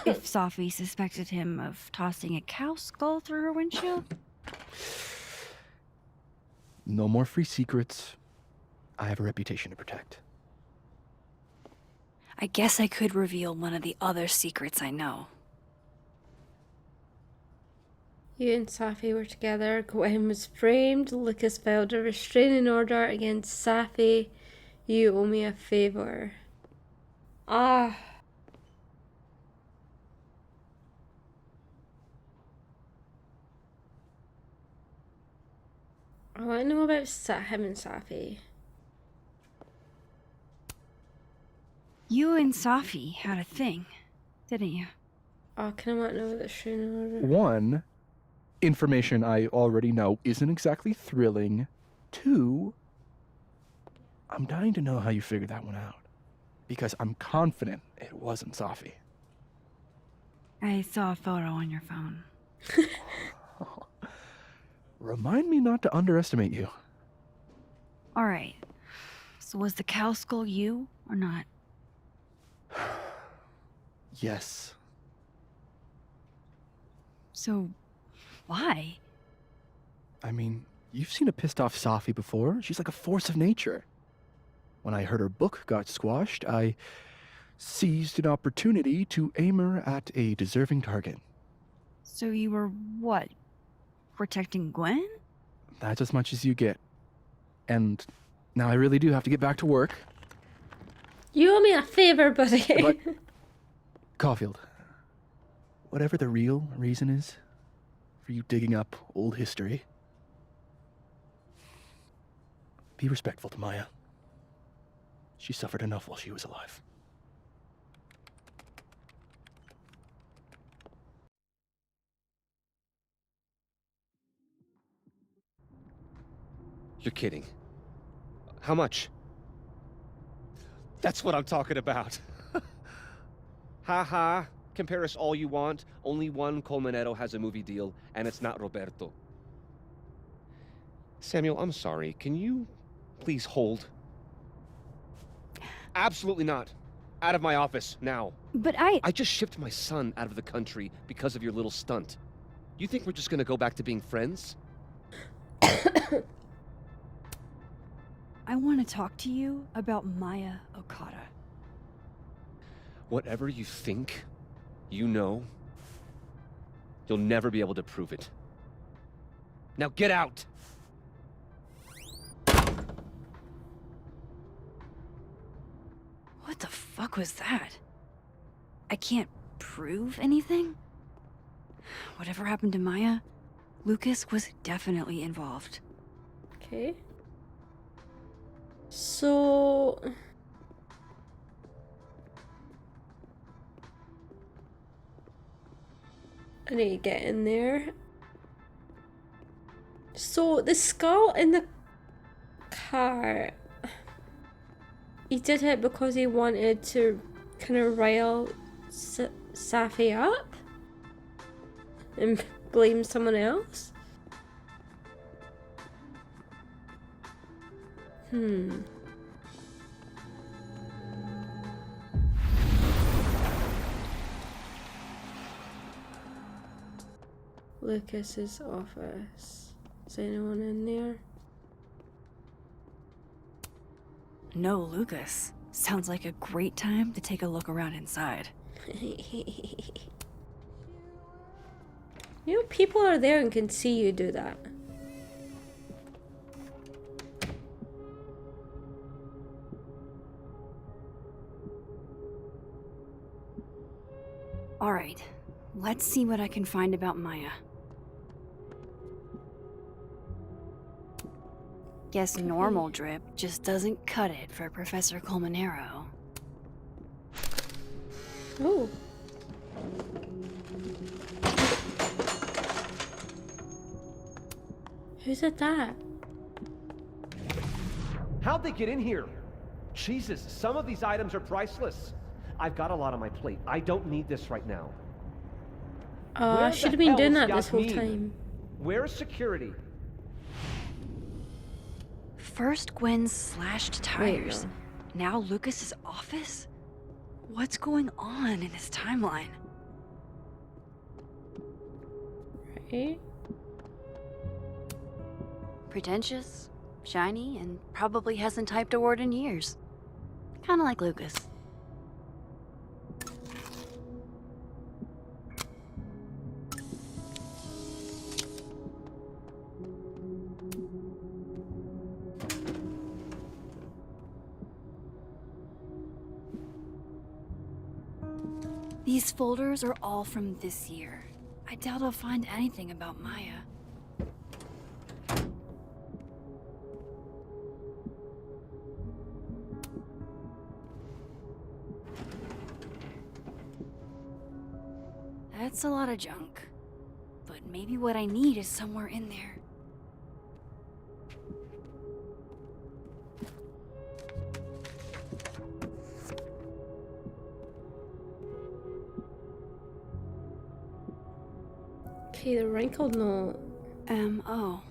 if Sophie suspected him of tossing a cow skull through her windshield? No more free secrets. I have a reputation to protect. I guess I could reveal one of the other secrets I know. You and Safi were together. Gwen was framed. Lucas filed a restraining order against Safi. You owe me a favor. Ah. I want to know about him and Safi. You and Safi had a thing, didn't you? Oh, can I not know about the restraining order? One, information I already know isn't exactly thrilling. 2, I'm dying to know how you figured that one out. Because I'm confident it wasn't Safi. I saw a photo on your phone. Remind me not to underestimate you. All right. So was the cow skull you or not? Yes. So, why? I mean, you've seen a pissed off Safi before. She's like a force of nature. When I heard her book got squashed, I seized an opportunity to aim her at a deserving target. So you were what? Protecting Gwen? That's as much as you get. And now I really do have to get back to work. You owe me a favor, buddy. But, Caulfield, whatever the real reason is for you digging up old history, be respectful to Maya. She suffered enough while she was alive. You're kidding. How much? That's what I'm talking about. Ha ha. Compare us all you want. Only one Colmenero has a movie deal, and it's not Roberto. Samuel, I'm sorry. Can you please hold? Absolutely not. Out of my office, now. But I just shipped my son out of the country because of your little stunt. You think we're just gonna go back to being friends? I want to talk to you about Maya Okada. Whatever you think, you know, you'll never be able to prove it. Now get out! What the fuck was that? I can't prove anything? Whatever happened to Maya, Lucas was definitely involved. Okay. So... I need to get in there. So, the skull in the car... He did it because he wanted to kind of rile Safi up? And blame someone else? Lucas's office. Is anyone in there? No, Lucas. Sounds like a great time to take a look around inside. You know, people are there and can see you do that. Alright, let's see what I can find about Maya. Guess normal drip just doesn't cut it for Professor Colmenero. Oh. Who's at that? How'd they get in here? Jesus, some of these items are priceless. I've got a lot on my plate. I don't need this right now. I should have been doing that this whole time. Where's security? First Gwen's slashed tires. Now Lucas's office? What's going on in this timeline? Right. Pretentious, shiny, and probably hasn't typed a word in years. Kinda like Lucas. These folders are all from this year. I doubt I'll find anything about Maya. That's a lot of junk. But maybe what I need is somewhere in there. Okay, the wrinkled note. M.O.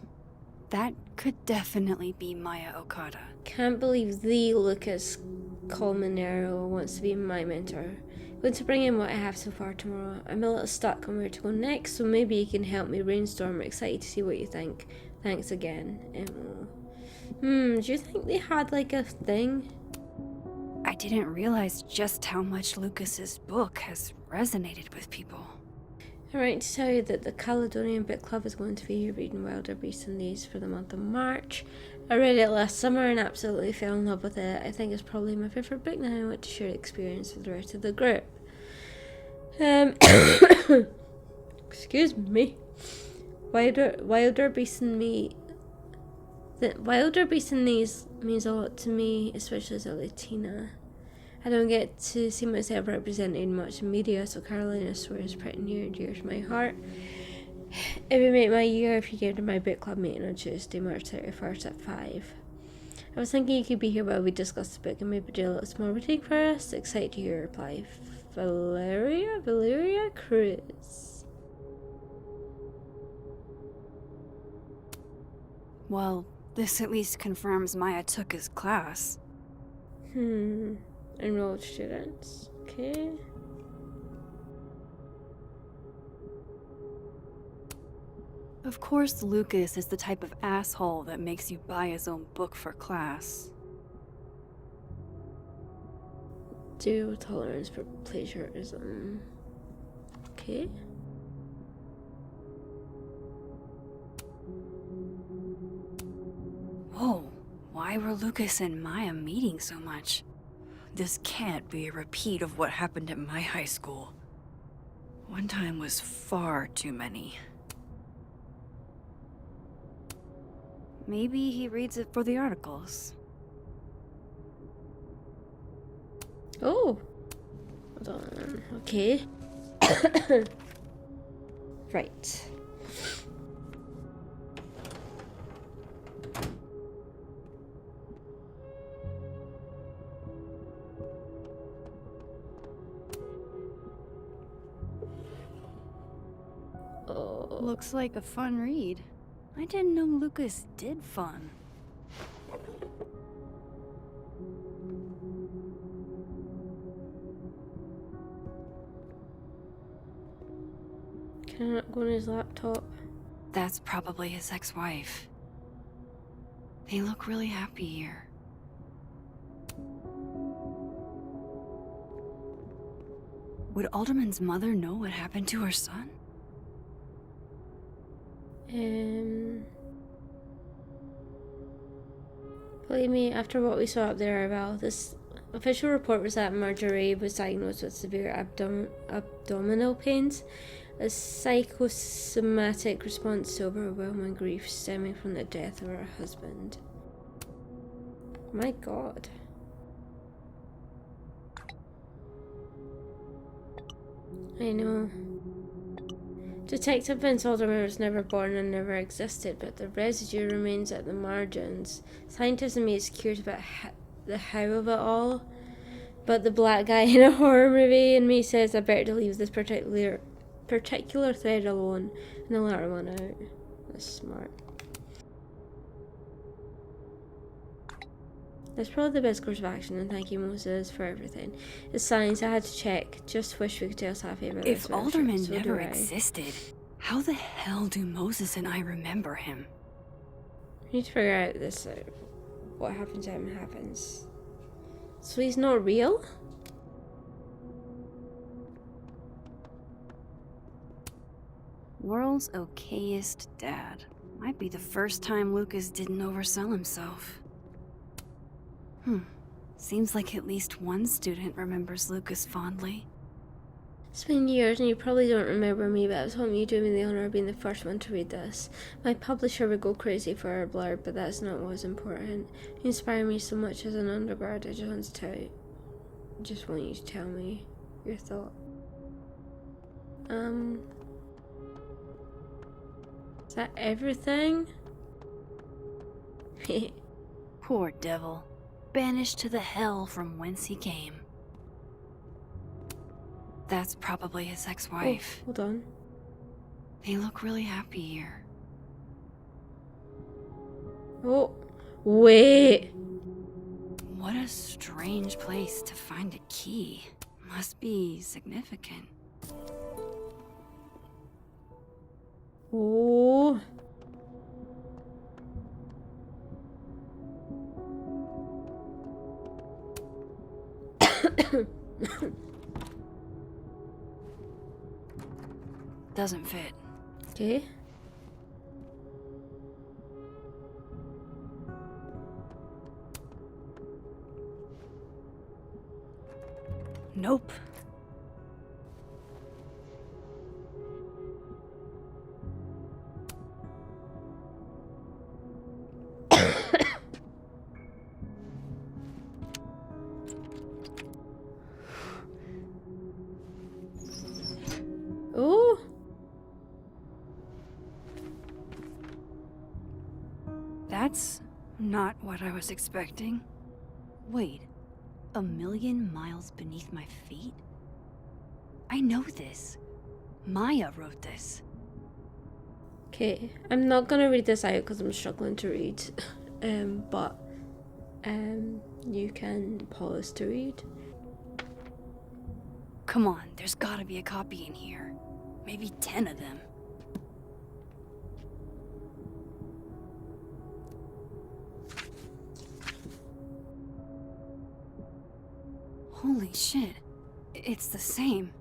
That could definitely be Maya Okada. Can't believe the Lucas Colmenero wants to be my mentor. Going to bring in what I have so far tomorrow. I'm a little stuck on where to go next, so maybe you can help me brainstorm. Excited to see what you think. Thanks again, M.O. Do you think they had like a thing? I didn't realize just how much Lucas's book has resonated with people. Alright, to tell you that the Caledonian Book Club is going to be reading Wilder Beast and These for the month of March. I read it last summer and absolutely fell in love with it. I think it's probably my favourite book now. I want to share the experience with the rest of the group. Excuse me. Wilder Beast and Me. The Wilder Beast and These means a lot to me, especially as a Latina. I don't get to see myself represented much in media, so Carolina's story is pretty near and dear to my heart. It would make my year if you came to my book club meeting on Tuesday, March 31st at 5. I was thinking you could be here while we discuss the book and maybe do a little small reading for us. Excited to hear your reply. Valeria Cruz. Well, this at least confirms Maya took his class. Enrolled students. Okay. Of course, Lucas is the type of asshole that makes you buy his own book for class. Zero tolerance for plagiarism. Okay. Whoa, why were Lucas and Maya meeting so much? This can't be a repeat of what happened at my high school. One time was far too many. Maybe he reads it for the articles. Oh. Hold on. Okay. Right. Oh. Looks like a fun read. I didn't know Lucas did fun. Can I not go on his laptop? That's probably his ex-wife. They look really happy here. Would Alderman's mother know what happened to her son? Believe me, after what we saw up there, well, this official report was that Marjorie was diagnosed with severe abdominal pains, a psychosomatic response to overwhelming grief stemming from the death of her husband. My God. I know. Detective Vince Alderman was never born and never existed, but the residue remains at the margins. Scientists and me is curious about the how of it all, but the black guy in a horror movie in me says I better to leave this particular thread alone and the latter one out. That's smart. That's probably the best course of action, and thank you, Moses, for everything. It's science, I had to check. Just wish we could tell Safi about this. If Alderman never existed, how the hell do Moses and I remember him? We need to figure out this, what happened to him happens. So he's not real? World's okayest dad. Might be the first time Lucas didn't oversell himself. Seems like at least one student remembers Lucas fondly. It's been years and you probably don't remember me, but I was hoping you'd do me the honor of being the first one to read this. My publisher would go crazy for our blurb, but that's not what was important. You inspire me so much as an undergrad. I just want you to tell me your thought. Is that everything? Poor devil. Banished to the hell from whence he came. That's probably his ex-wife. Oh, hold on. They look really happy here. Oh, wait. What a strange place to find a key. Must be significant. Oh. Doesn't fit. Okay. Nope. Oh. That's not what I was expecting. Wait, 1,000,000 miles beneath my feet? I know this. Maya wrote this. Okay, I'm not gonna read this out because I'm struggling to read. But you can pause to read. Come on, there's gotta be a copy in here. Maybe 10 of them. Holy shit. It's the same.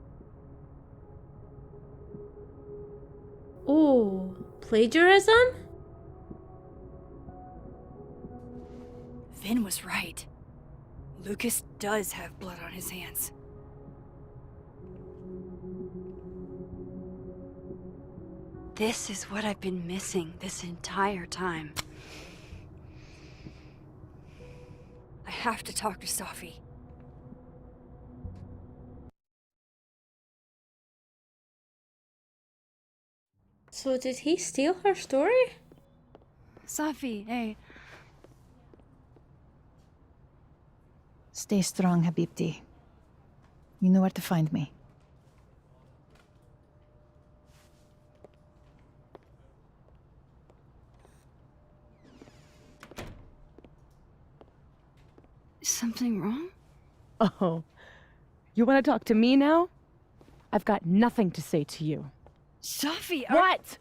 Oh, plagiarism? Vin was right. Lucas does have blood on his hands. This is what I've been missing this entire time. I have to talk to Safi. So did he steal her story? Safi, hey. Stay strong, Habibti. You know where to find me. Is something wrong? Oh, you want to talk to me now? I've got nothing to say to you. Safi, What?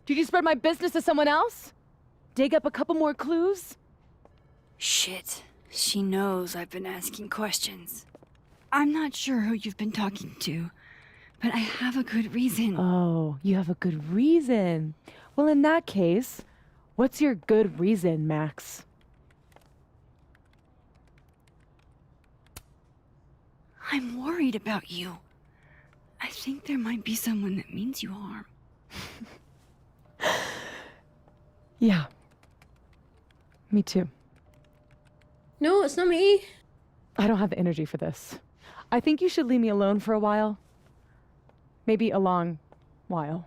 Did you spread my business to someone else? Dig up a couple more clues? Shit. She knows I've been asking questions. I'm not sure who you've been talking to, but I have a good reason. Oh, you have a good reason. Well, in that case, what's your good reason, Max? I'm worried about you. I think there might be someone that means you harm. Yeah. Me too. No, it's not me. I don't have the energy for this. I think you should leave me alone for a while. Maybe a long while.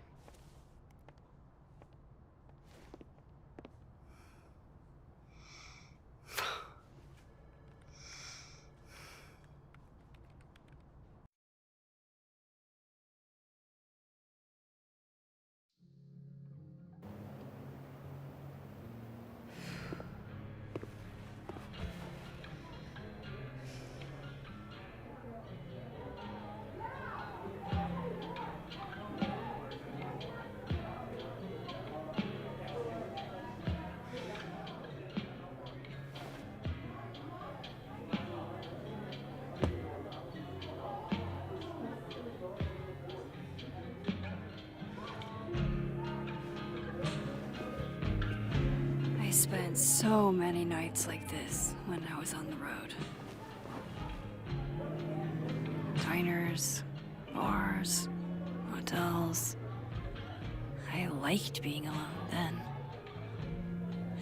I spent so many nights like this when I was on the road. Diners, bars, hotels. I liked being alone then.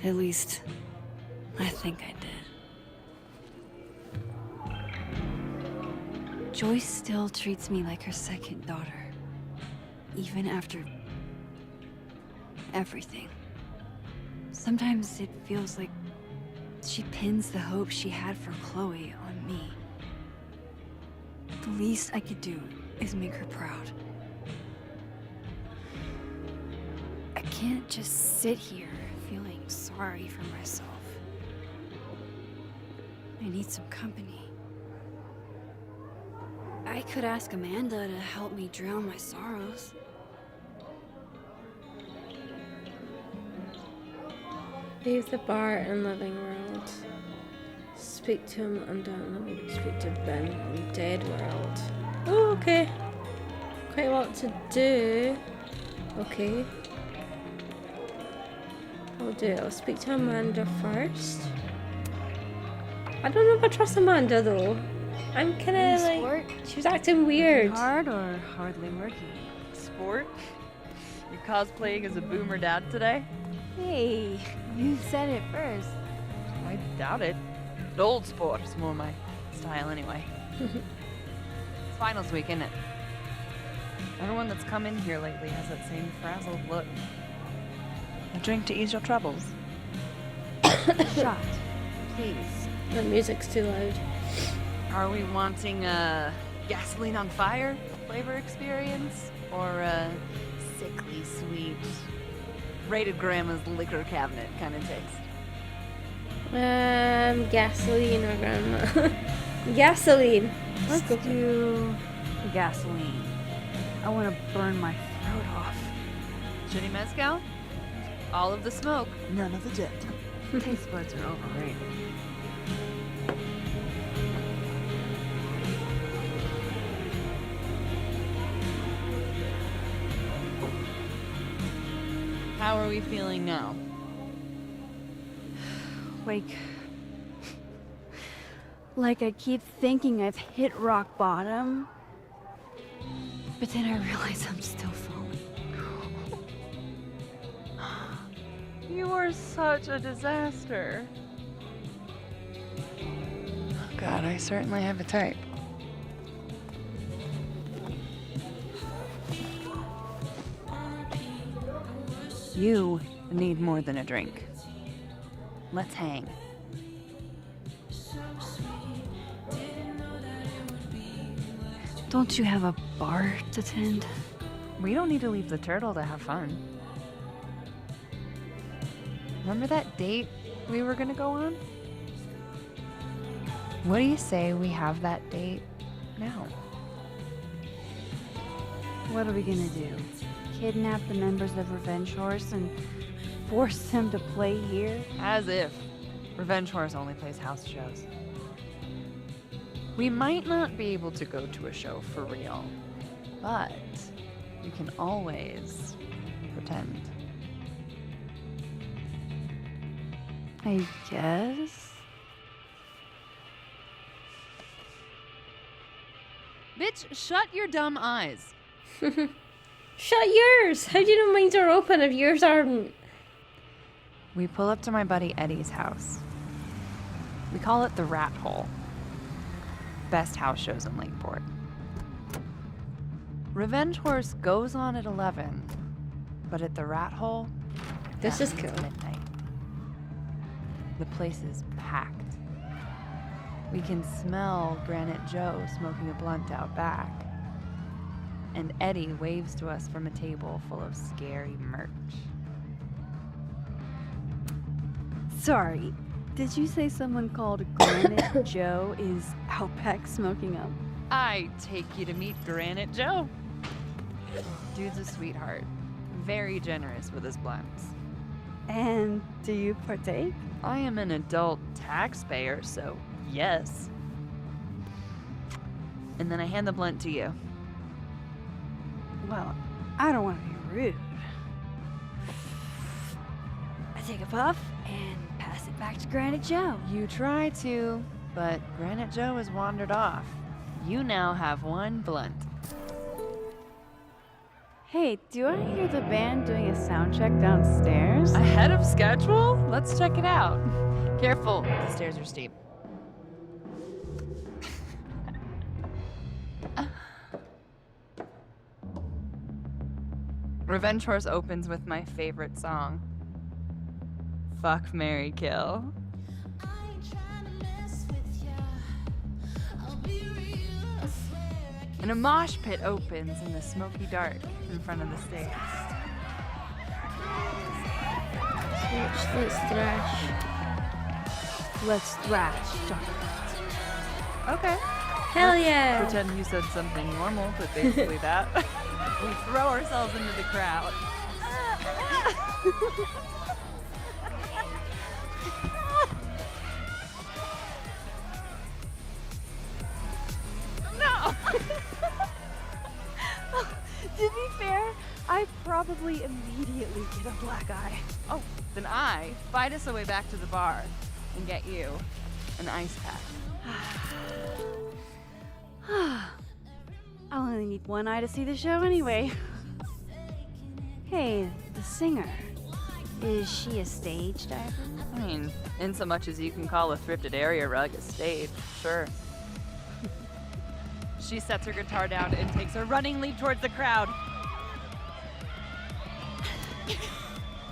At least, I think I did. Joyce still treats me like her second daughter. Even after everything. Sometimes it feels like she pins the hope she had for Chloe on me. The least I could do is make her proud. I can't just sit here feeling sorry for myself. I need some company. I could ask Amanda to help me drown my sorrows. Leave the bar and living world. Speak to him and don't know. Speak to Ben in dead world. Oh, okay. Quite a lot to do. Okay. I'll do it. I'll speak to Amanda first. I don't know if I trust Amanda though. I'm kinda like, she was acting weird. Hard or hardly working? Sport? You cosplaying as a boomer dad today? Hey, you said it first. I doubt it. Old sport is more my style anyway. It's finals week, isn't it? Everyone that's come in here lately has that same frazzled look. A drink to ease your troubles. Shot, please. The music's too loud. Are we wanting a gasoline on fire flavor experience? Or a sickly sweet, rated grandma's liquor cabinet kind of taste? Gasoline or grandma. Gasoline. Let's do the gasoline. I want to burn my throat off. Shitty mezcal? All of the smoke, none of the jet. Taste buds are overrated. How are we feeling now? Like I keep thinking I've hit rock bottom, but then I realize I'm still falling. You are such a disaster. Oh God, I certainly have a type. You need more than a drink. Let's hang. Don't you have a bar to tend? We don't need to leave the turtle to have fun. Remember that date we were gonna go on? What do you say we have that date now? What are we gonna do? Kidnap the members of Revenge Horse and force them to play here? As if. Revenge Horse only plays house shows. We might not be able to go to a show for real, but you can always pretend. I guess. Bitch, shut your dumb eyes. Shut yours! How do you know mine are open if yours aren't? We pull up to my buddy Eddie's house. We call it the Rat Hole. Best house shows in Lakeport. Revenge Horse goes on at 11, but at the Rat Hole, this is cool. Midnight. The place is packed. We can smell Granite Joe smoking a blunt out back. And Eddie waves to us from a table full of scary merch. Sorry, did you say someone called Granite Joe is out back smoking up? I take you to meet Granite Joe. Dude's a sweetheart. Very generous with his blunts. And do you partake? I am an adult taxpayer, so yes. And then I hand the blunt to you. Well, I don't want to be rude. I take a puff and pass it back to Granite Joe. You try to, but Granite Joe has wandered off. You now have one blunt. Hey, do I hear the band doing a sound check downstairs? Ahead of schedule? Let's check it out. Careful, the stairs are steep. Revenge Horse opens with my favorite song. Fuck, Marry, Kill. And a mosh pit opens in the smoky dark in front of the stage. Let's thrash. Let's thrash, Johnny. Okay. Hell yeah! Pretend you said something normal, but basically that. We throw ourselves into the crowd. No! To be fair, I probably immediately get a black eye. Oh, then I fight us a way back to the bar and get you an ice pack. I'll only need one eye to see the show anyway. Hey, the singer. Is she a stage diver? I mean, in so much as you can call a thrifted area rug a stage, sure. She sets her guitar down and takes a running leap towards the crowd.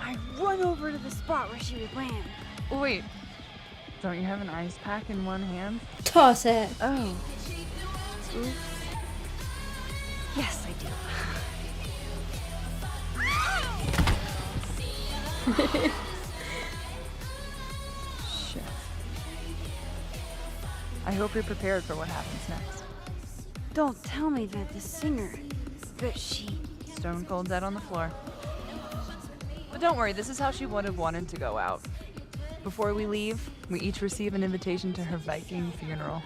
I run over to the spot where she would land. Wait, don't you have an ice pack in one hand? Toss it. Oh. Oops. Yes, I do. Shit. I hope you're prepared for what happens next. Don't tell me that the singer, that she... Stone cold dead on the floor. But don't worry, this is how she would have wanted to go out. Before we leave, we each receive an invitation to her Viking funeral.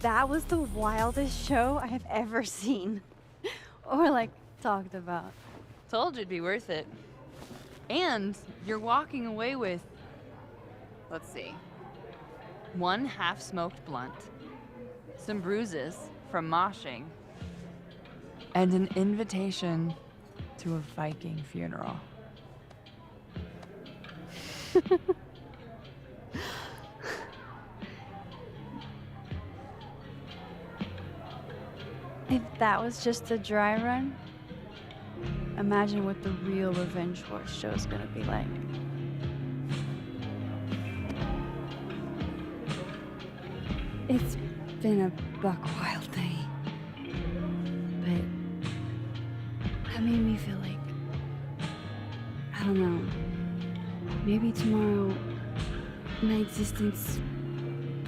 That was the wildest show I have ever seen. Or like, talked about. Told you it'd be worth it. And you're walking away with, let's see, one half-smoked blunt, some bruises from moshing, and an invitation to a Viking funeral. If that was just a dry run, imagine what the real Revenge Horse show is gonna be like. It's been a buck wild day, but that made me feel like, I don't know, maybe tomorrow my existence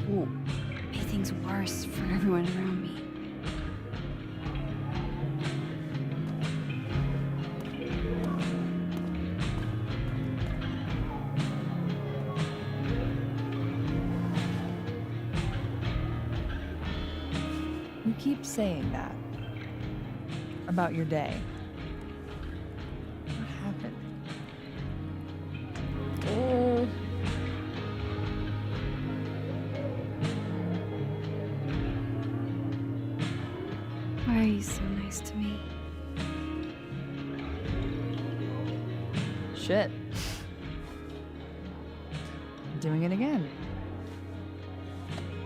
won't make things worse for everyone around me. You keep saying that about your day. What happened? Oh. Why are you so nice to me? Shit. I'm doing it again.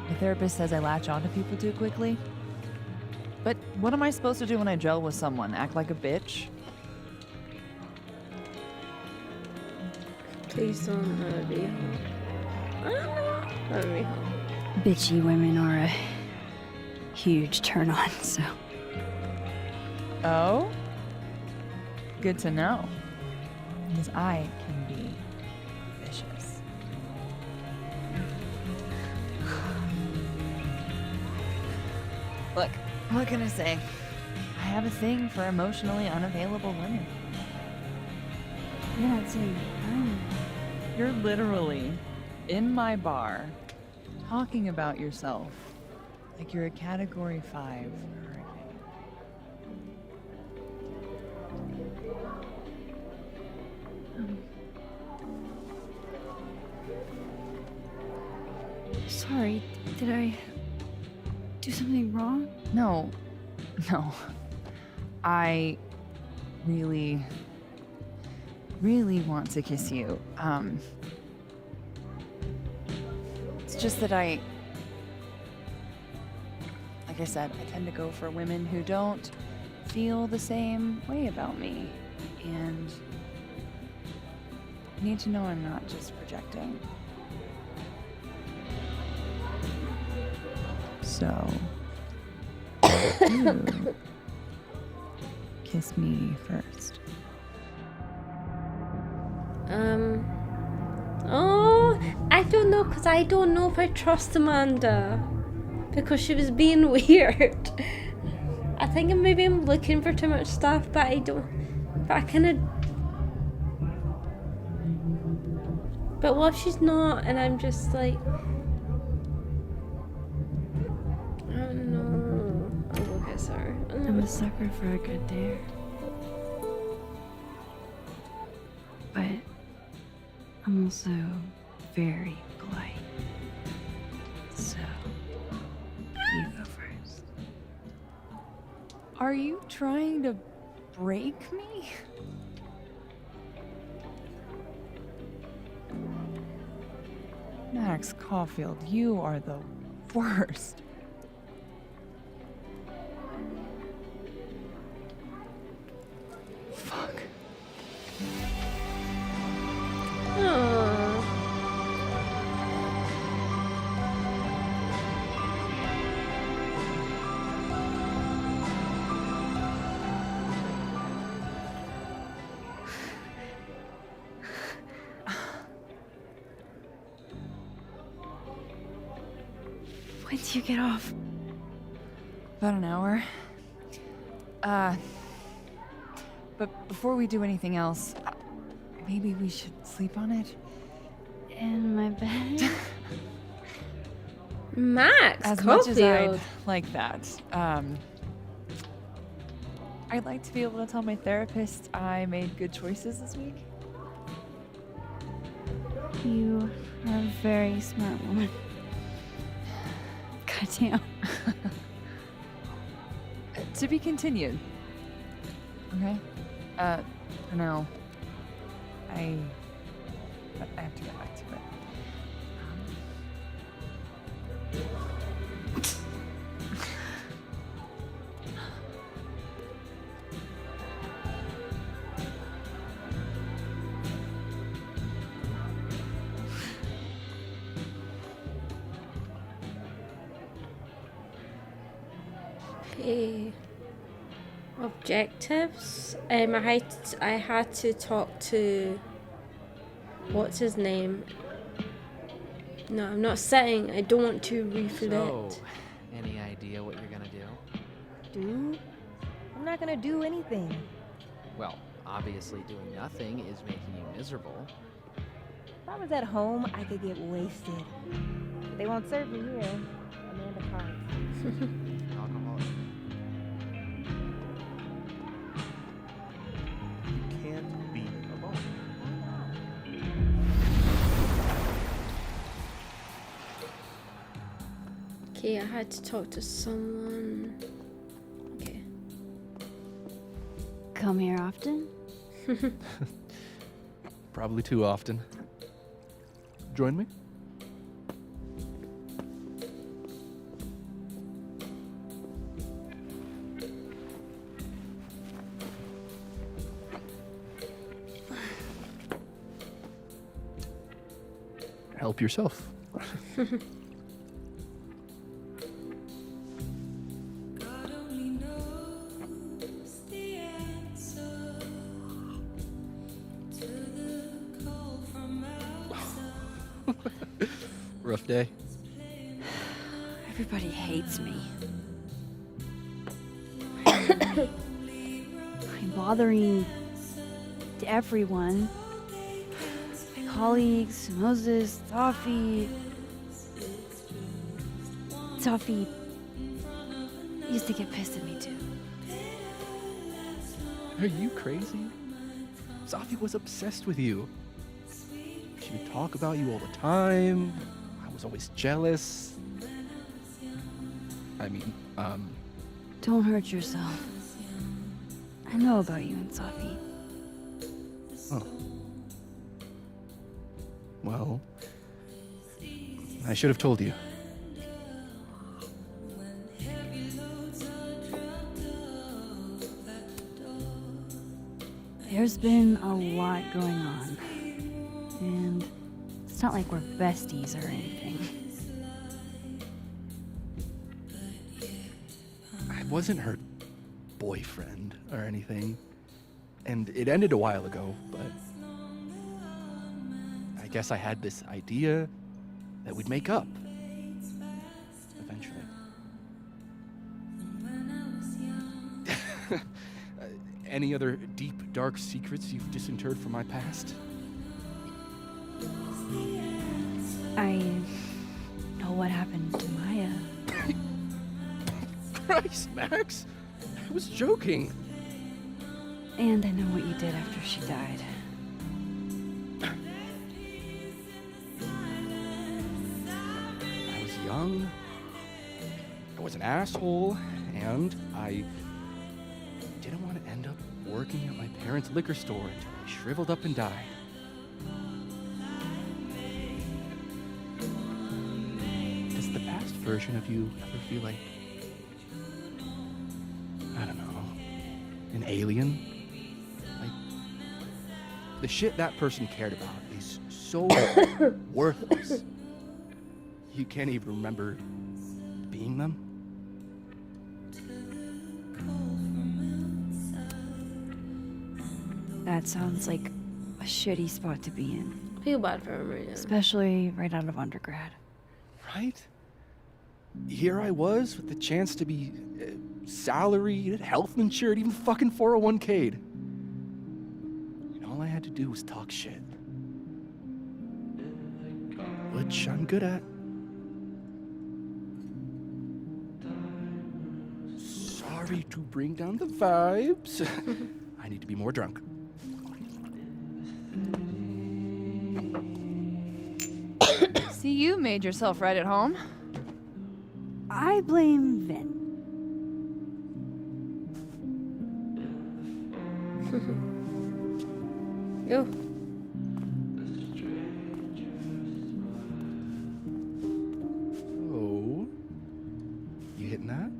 My therapist says I latch onto people too quickly. But what am I supposed to do when I gel with someone? Act like a bitch? Please don't let it be home. I don't know. Let me home. Bitchy women are a huge turn on, so. Oh? Good to know. Because I can be vicious. Look, what can I say? I have a thing for emotionally unavailable women. You're not saying You're literally in my bar talking about yourself like you're a Category 5 hurricane. Sorry, did I do something wrong? No. I really want to kiss you. It's just that I Like I said, I tend to go for women who don't feel the same way about me. And I need to know I'm not just projecting. So, you kiss me first. Oh, I don't know, because I don't know if I trust Amanda. Because she was being weird. I think maybe I'm looking for too much stuff, but I don't. But I kind of. But what if she's not, and I'm just like. I don't know. I'll go kiss her. I'm a sucker for a good dare. But I'm also very polite. So, you go first. Are you trying to break me? Max Caulfield, you are the worst. Fuck. When do you get off? About an hour. But before we do anything else, maybe we should sleep on it? In my bed? Max As Caulfield. much as I'd like that, I'd like to be able to tell my therapist I made good choices this week. You are a very smart woman. Goddamn. To be continued. Okay? For now, I have to get back to it. Okay. Objectives. I had to talk to. What's his name? No, I'm not sitting. I don't want to reflect. So, any idea what you're gonna do? Do? I'm not gonna do anything. Well, obviously doing nothing is making you miserable. If I was at home, I could get wasted. But they won't serve me here. Amanda Parks. Alcoholic. You can't be alone. Okay, I had to talk to someone. Okay. Come here often? Probably too often. Join me? Help yourself. Rough day. Everybody hates me. I'm bothering everyone. My colleagues, Moses, Toffee. Toffee used to get pissed at me too. Are you crazy? Safi was obsessed with you. She would talk about you all the time. I was always jealous. I mean, Don't hurt yourself. I know about you and Safi. Oh. Well, I should have told you. There's been a lot going on. And it's not like we're besties or anything. I wasn't her boyfriend or anything. And it ended a while ago, but I guess I had this idea that we'd make up. Eventually. Any other deep, dark secrets you've disinterred from my past? I know what happened to Maya. Christ, Max! I was joking. And I know what you did after she died. I was young, I was an asshole, and I didn't want to end up working at my parents' liquor store until I shriveled up and died. Does the past version of you ever feel like, I don't know, an alien? Like, the shit that person cared about is so worthless. You can't even remember being them? That sounds like a shitty spot to be in. I feel bad for him right now. Especially right out of undergrad. Right? Here I was with the chance to be salaried, health insured, even fucking 401k'd. And all I had to do was talk shit. Which I'm good at. Sorry to bring down the vibes. I need to be more drunk. See, you made yourself right at home. I blame Vin. Yo. Oh. You hitting that?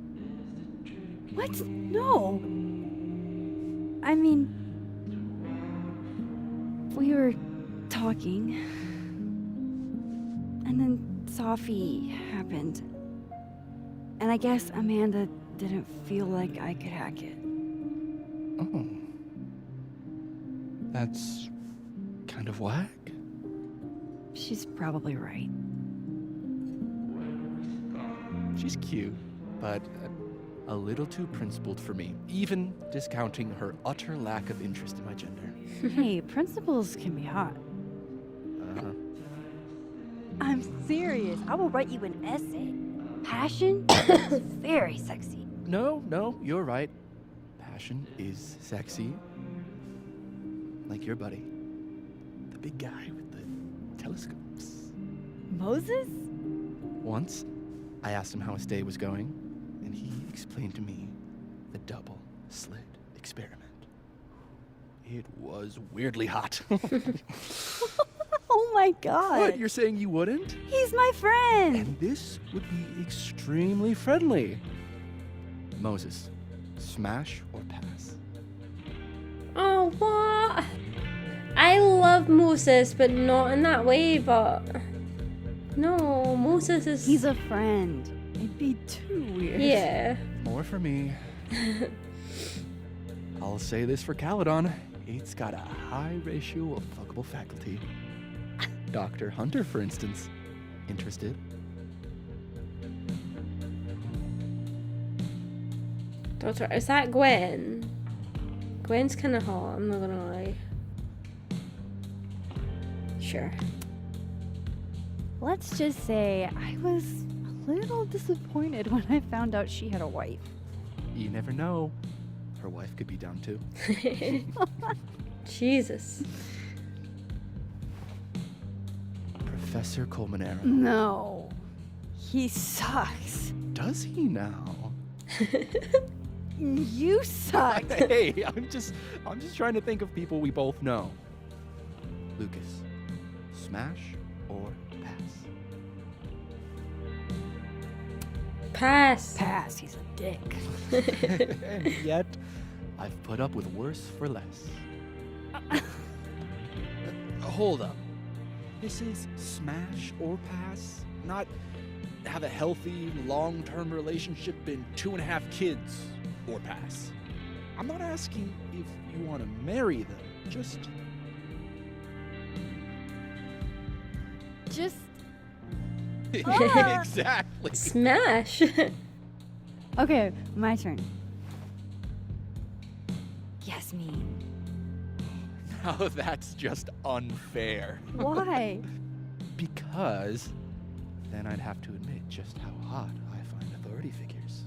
What? No. I mean, we were talking, and then Sophie happened. And I guess Amanda didn't feel like I could hack it. Oh. That's kind of whack. She's probably right. She's cute, but a little too principled for me, even discounting her utter lack of interest in my gender. Hey, principals can be hot. Uh-huh. I'm serious. I will write you an essay. Passion is very sexy. No, you're right. Passion is sexy. Like your buddy. The big guy with the telescopes. Moses? Once, I asked him how his day was going, and he explained to me the double slit experiment. It was weirdly hot. Oh my god. What, you're saying you wouldn't? He's my friend. And this would be extremely friendly. Moses, smash or pass? Oh, what? I love Moses, but not in that way, but... No, Moses is... He's a friend. It'd be too weird. Yeah. More for me. I'll say this for Caledon. It's got a high ratio of fuckable faculty. Dr. Hunter, for instance. Interested? Doctor, is that Gwen? Gwen's kind of hot, I'm not gonna lie. Sure. Let's just say I was a little disappointed when I found out she had a wife. You never know. Her wife could be down too. Jesus. Professor Colmenero. No. He sucks. Does he now? You suck. Hey, I'm just trying to think of people we both know. Lucas, smash or Pass. Pass. He's a dick. And yet, I've put up with worse for less. Hold up. This is smash or pass, not have a healthy, long-term relationship and 2.5 kids or pass. I'm not asking if you want to marry them, just... Exactly. Smash. Okay, my turn. Yasmin. Now that's just unfair. Why? Because then I'd have to admit just how hot I find authority figures.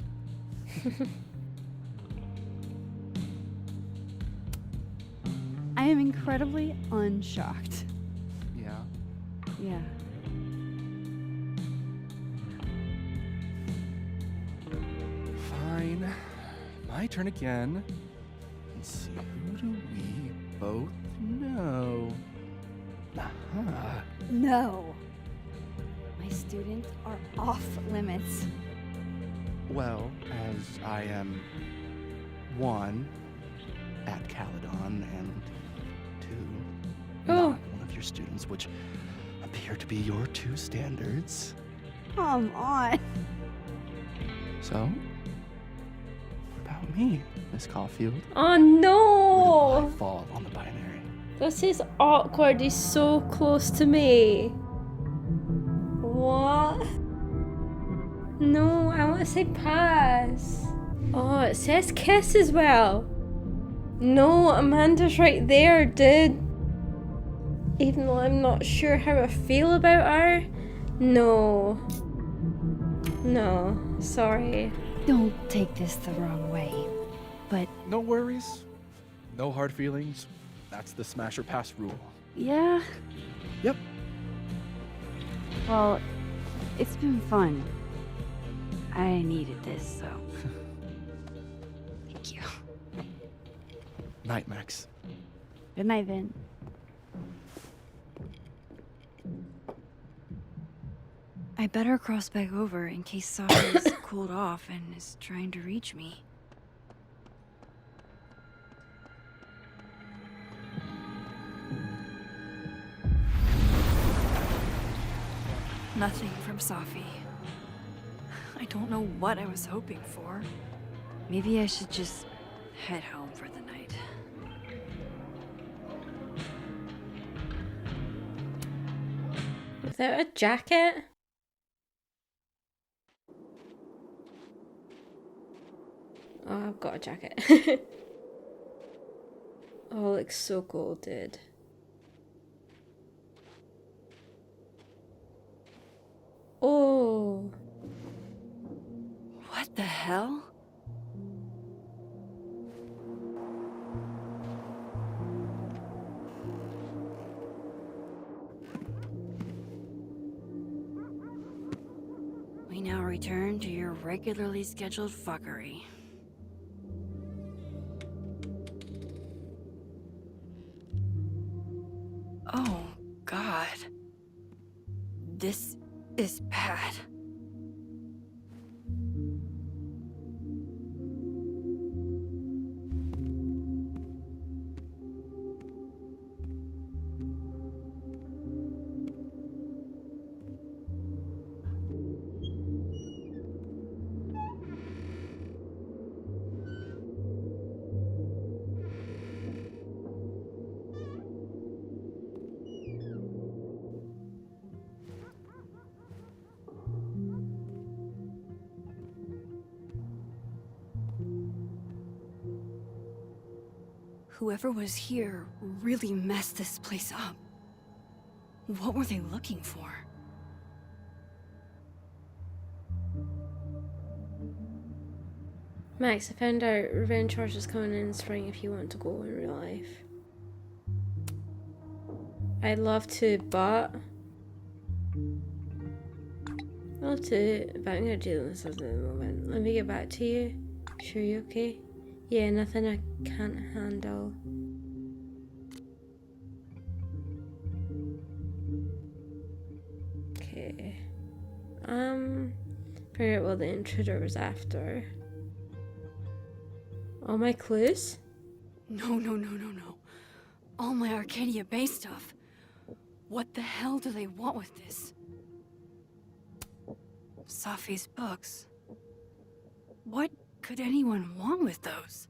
I am incredibly unshocked. Yeah. Yeah. Fine. My turn again. Let's see, who do we both know? Aha. No. My students are off limits. Well, as I am 1 at Caledon and 2 not one of your students, which appear to be your 2 standards. Come on. So, what about me, Miss Caulfield? Oh no! Where do I fall on the binary? This is awkward. He's so close to me. What? No, I want to say pass. Oh, it says kiss as well. No, Amanda's right there, dude. Even though I'm not sure how I feel about her. No. No, sorry. Don't take this the wrong way, but... No worries. No hard feelings. That's the smash or pass rule. Yeah? Yep. Well, it's been fun. I needed this, so... Thank you. Night, Max. Good night, Vin. I better cross back over in case Safi's cooled off and is trying to reach me. Nothing from Safi. I don't know what I was hoping for. Maybe I should just head home for the night. Without a jacket? Oh, I've got a jacket. Oh, it looks so cold, dude. Oh. What the hell? We now return to your regularly scheduled fuckery. Oh, God. This is bad. Whoever was here really messed this place up. What were they looking for? Max, I found out revenge charge is coming in spring if you want to go in real life. I'd love to, but... I'd love to, but I'm gonna do this at the moment. Let me get back to you. Sure you okay? Yeah, nothing I can't handle. Okay. Figure out what the intruder was after. All my clues? No. All my Arcadia Bay stuff. What the hell do they want with this? Safi's books. What could anyone want with those?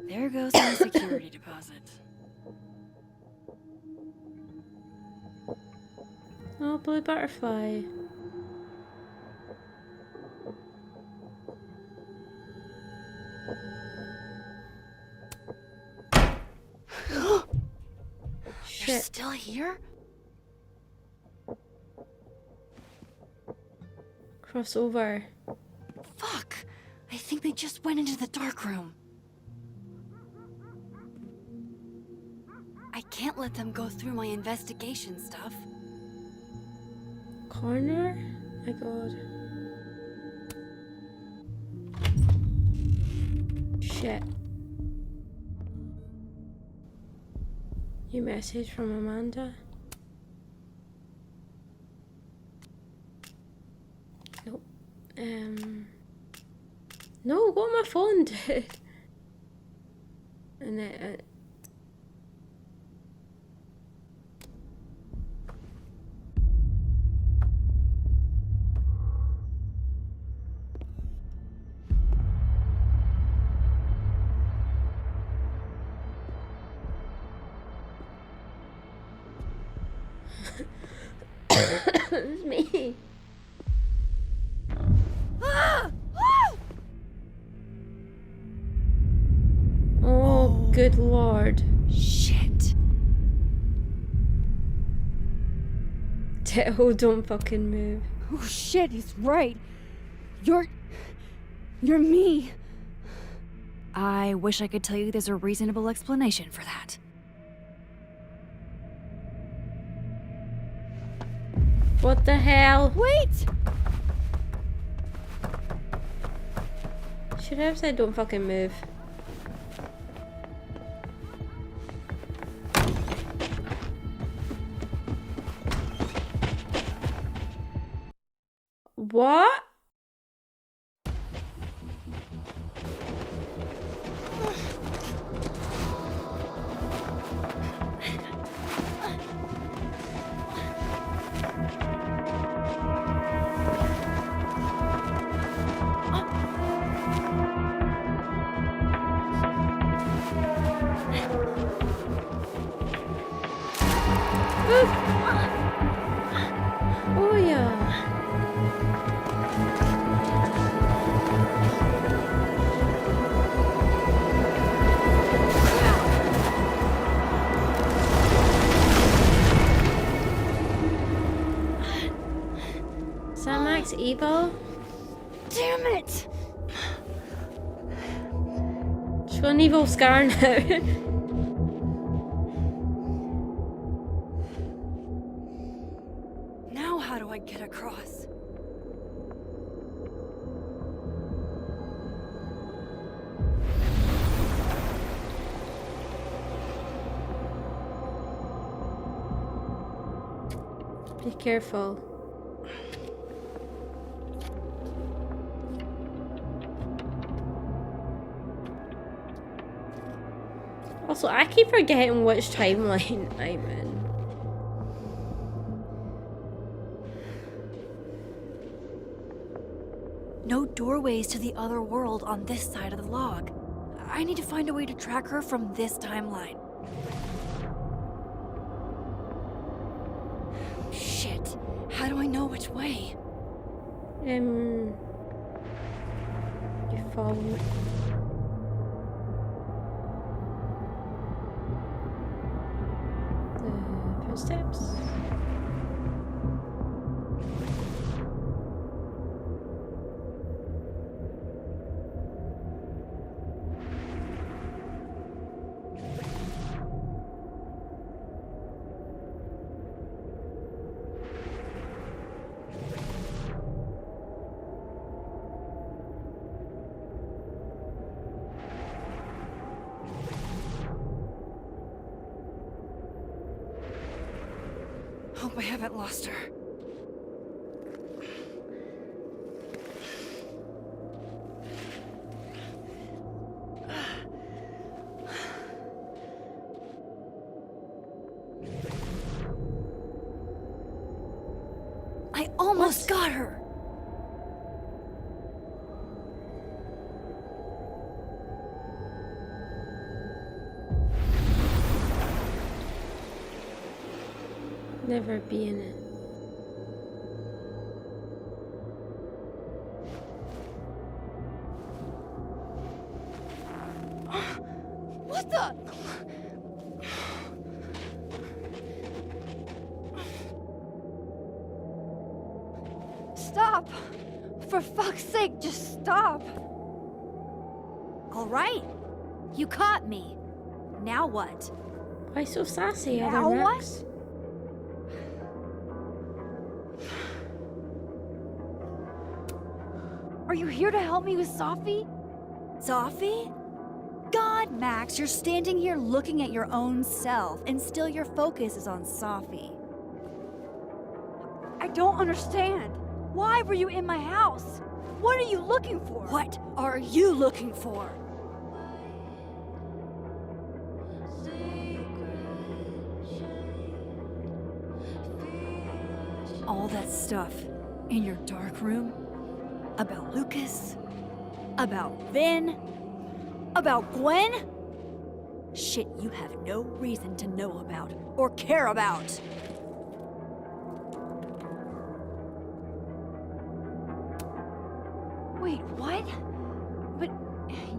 There goes my security deposit. Oh, blue butterfly. You're still here? Crossover. Fuck! I think they just went into the dark room. I can't let them go through my investigation stuff. Corner? My god. Shit. New message from Amanda. Nope. No, what my phone did. And then it's me. Oh, good lord. Shit. Teho, don't fucking move. Oh shit, he's right. You're me. I wish I could tell you there's a reasonable explanation for that. What the hell? Wait! Should I have said don't fucking move? What? Oh yeah. Is that Max evil? Damn it! She's got an evil scar now. Now how do I get across? Be careful. Also, I keep forgetting which timeline I'm in. No doorways to the other world on this side of the log. I need to find a way to track her from this timeline. Shit. How do I know which way? You follow me. The footsteps. I haven't lost her. I almost got her! Never be in it. What the? Stop! For fuck's sake, just stop! All right. You caught me. Now what? Why so sassy, Now other what? Max? Are you here to help me with Sophie? Sophie? God, Max, you're standing here looking at your own self, and still your focus is on Sophie. I don't understand. Why were you in my house? What are you looking for? What are you looking for? All that stuff in your dark room? About Lucas? About Vin? About Gwen? Shit you have no reason to know about or care about. Wait, what? But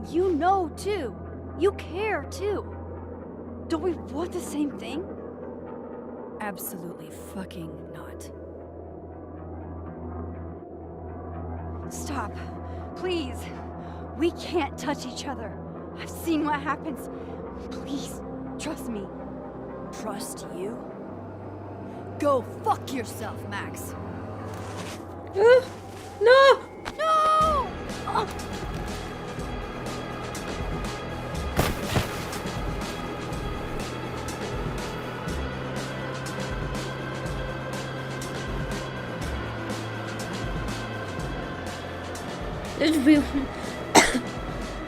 you know too. You care too. Don't we want the same thing? Absolutely fucking not. Stop. Please. We can't touch each other. I've seen what happens. Please, trust me. Trust you? Go fuck yourself, Max. No! No!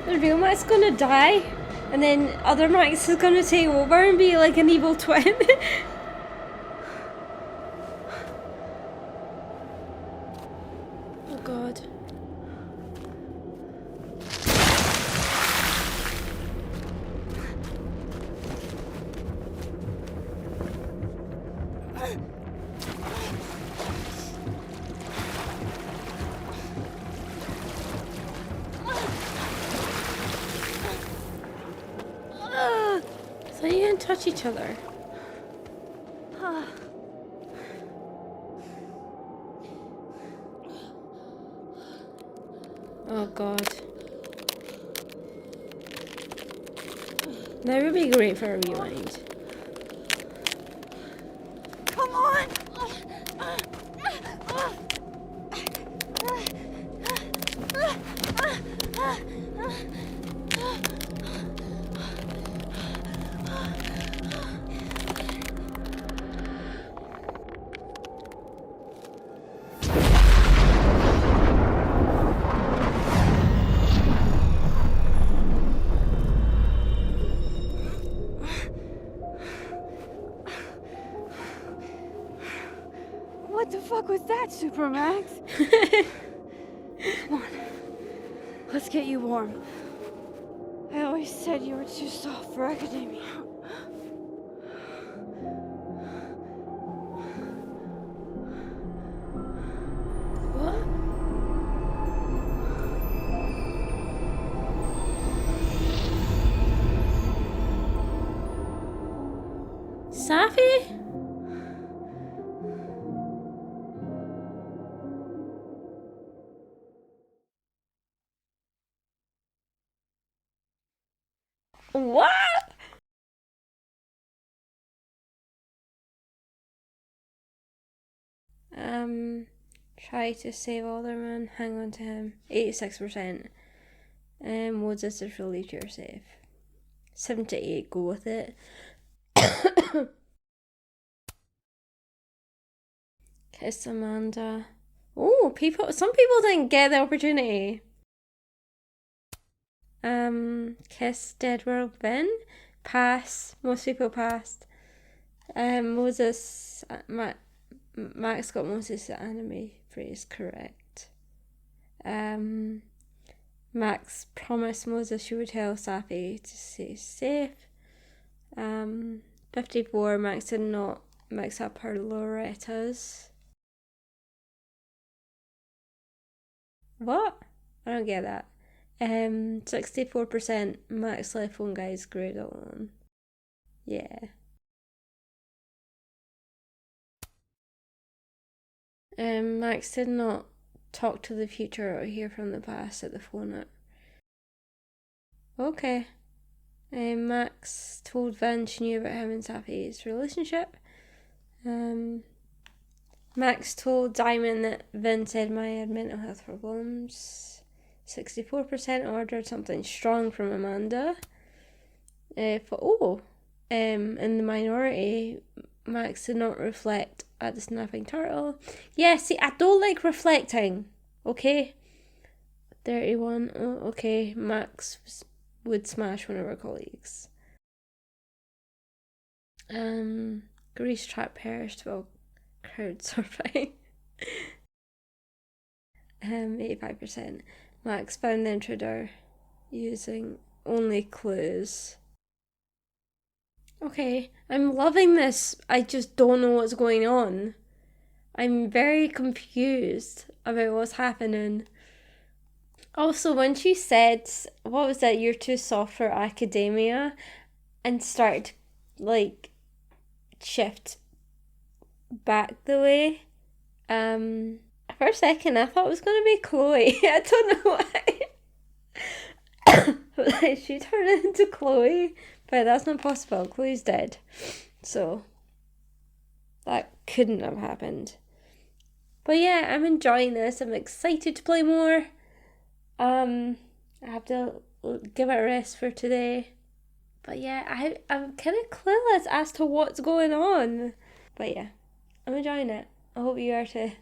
The real Max gonna die, and then other Max is gonna take over and be like an evil twin. Oh god. So you didn't touch each other. Oh god. That would be great for a rewind. Come on! What the fuck was that, Supermax? Come on. Let's get you warm. I always said you were too soft for academia. What? Safi? What? Try to save Alderman, hang on to him. 86%. Mods is to relieve your save. 78, go with it. Kiss Amanda. Oh, some people didn't get the opportunity. Kiss Dead World Vin. Pass. Most people passed. Moses. Max got Moses' anime phrase correct. Max promised Moses she would tell Safi to stay safe. 54, Max did not mix up her Lorettas. What? I don't get that. 64%, Max left phone guys screwed on. Yeah. Max did not talk to the future or hear from the past at the phone. Okay. Max told Vin she knew about him and Safi's relationship. Max told Diamond that Vin said Maya had mental health problems. 64% ordered something strong from Amanda. In the minority, Max did not reflect at the snapping turtle. Yeah, see, I don't like reflecting. Okay? 31. Oh, okay. Max would smash one of our colleagues. Grease trap perished while crowd surfing. 85%. Max found the intruder using only clues. Okay, I'm loving this. I just don't know what's going on. I'm very confused about what's happening. Also, when she said, what was that, you're too soft for academia, and started, shift back the way, for a second I thought it was going to be Chloe. I don't know why. She turned into Chloe, but that's not possible. Chloe's dead. So, that couldn't have happened. But yeah, I'm enjoying this. I'm excited to play more. I have to give it a rest for today. But yeah, I'm kind of clueless as to what's going on. But yeah, I'm enjoying it. I hope you are too.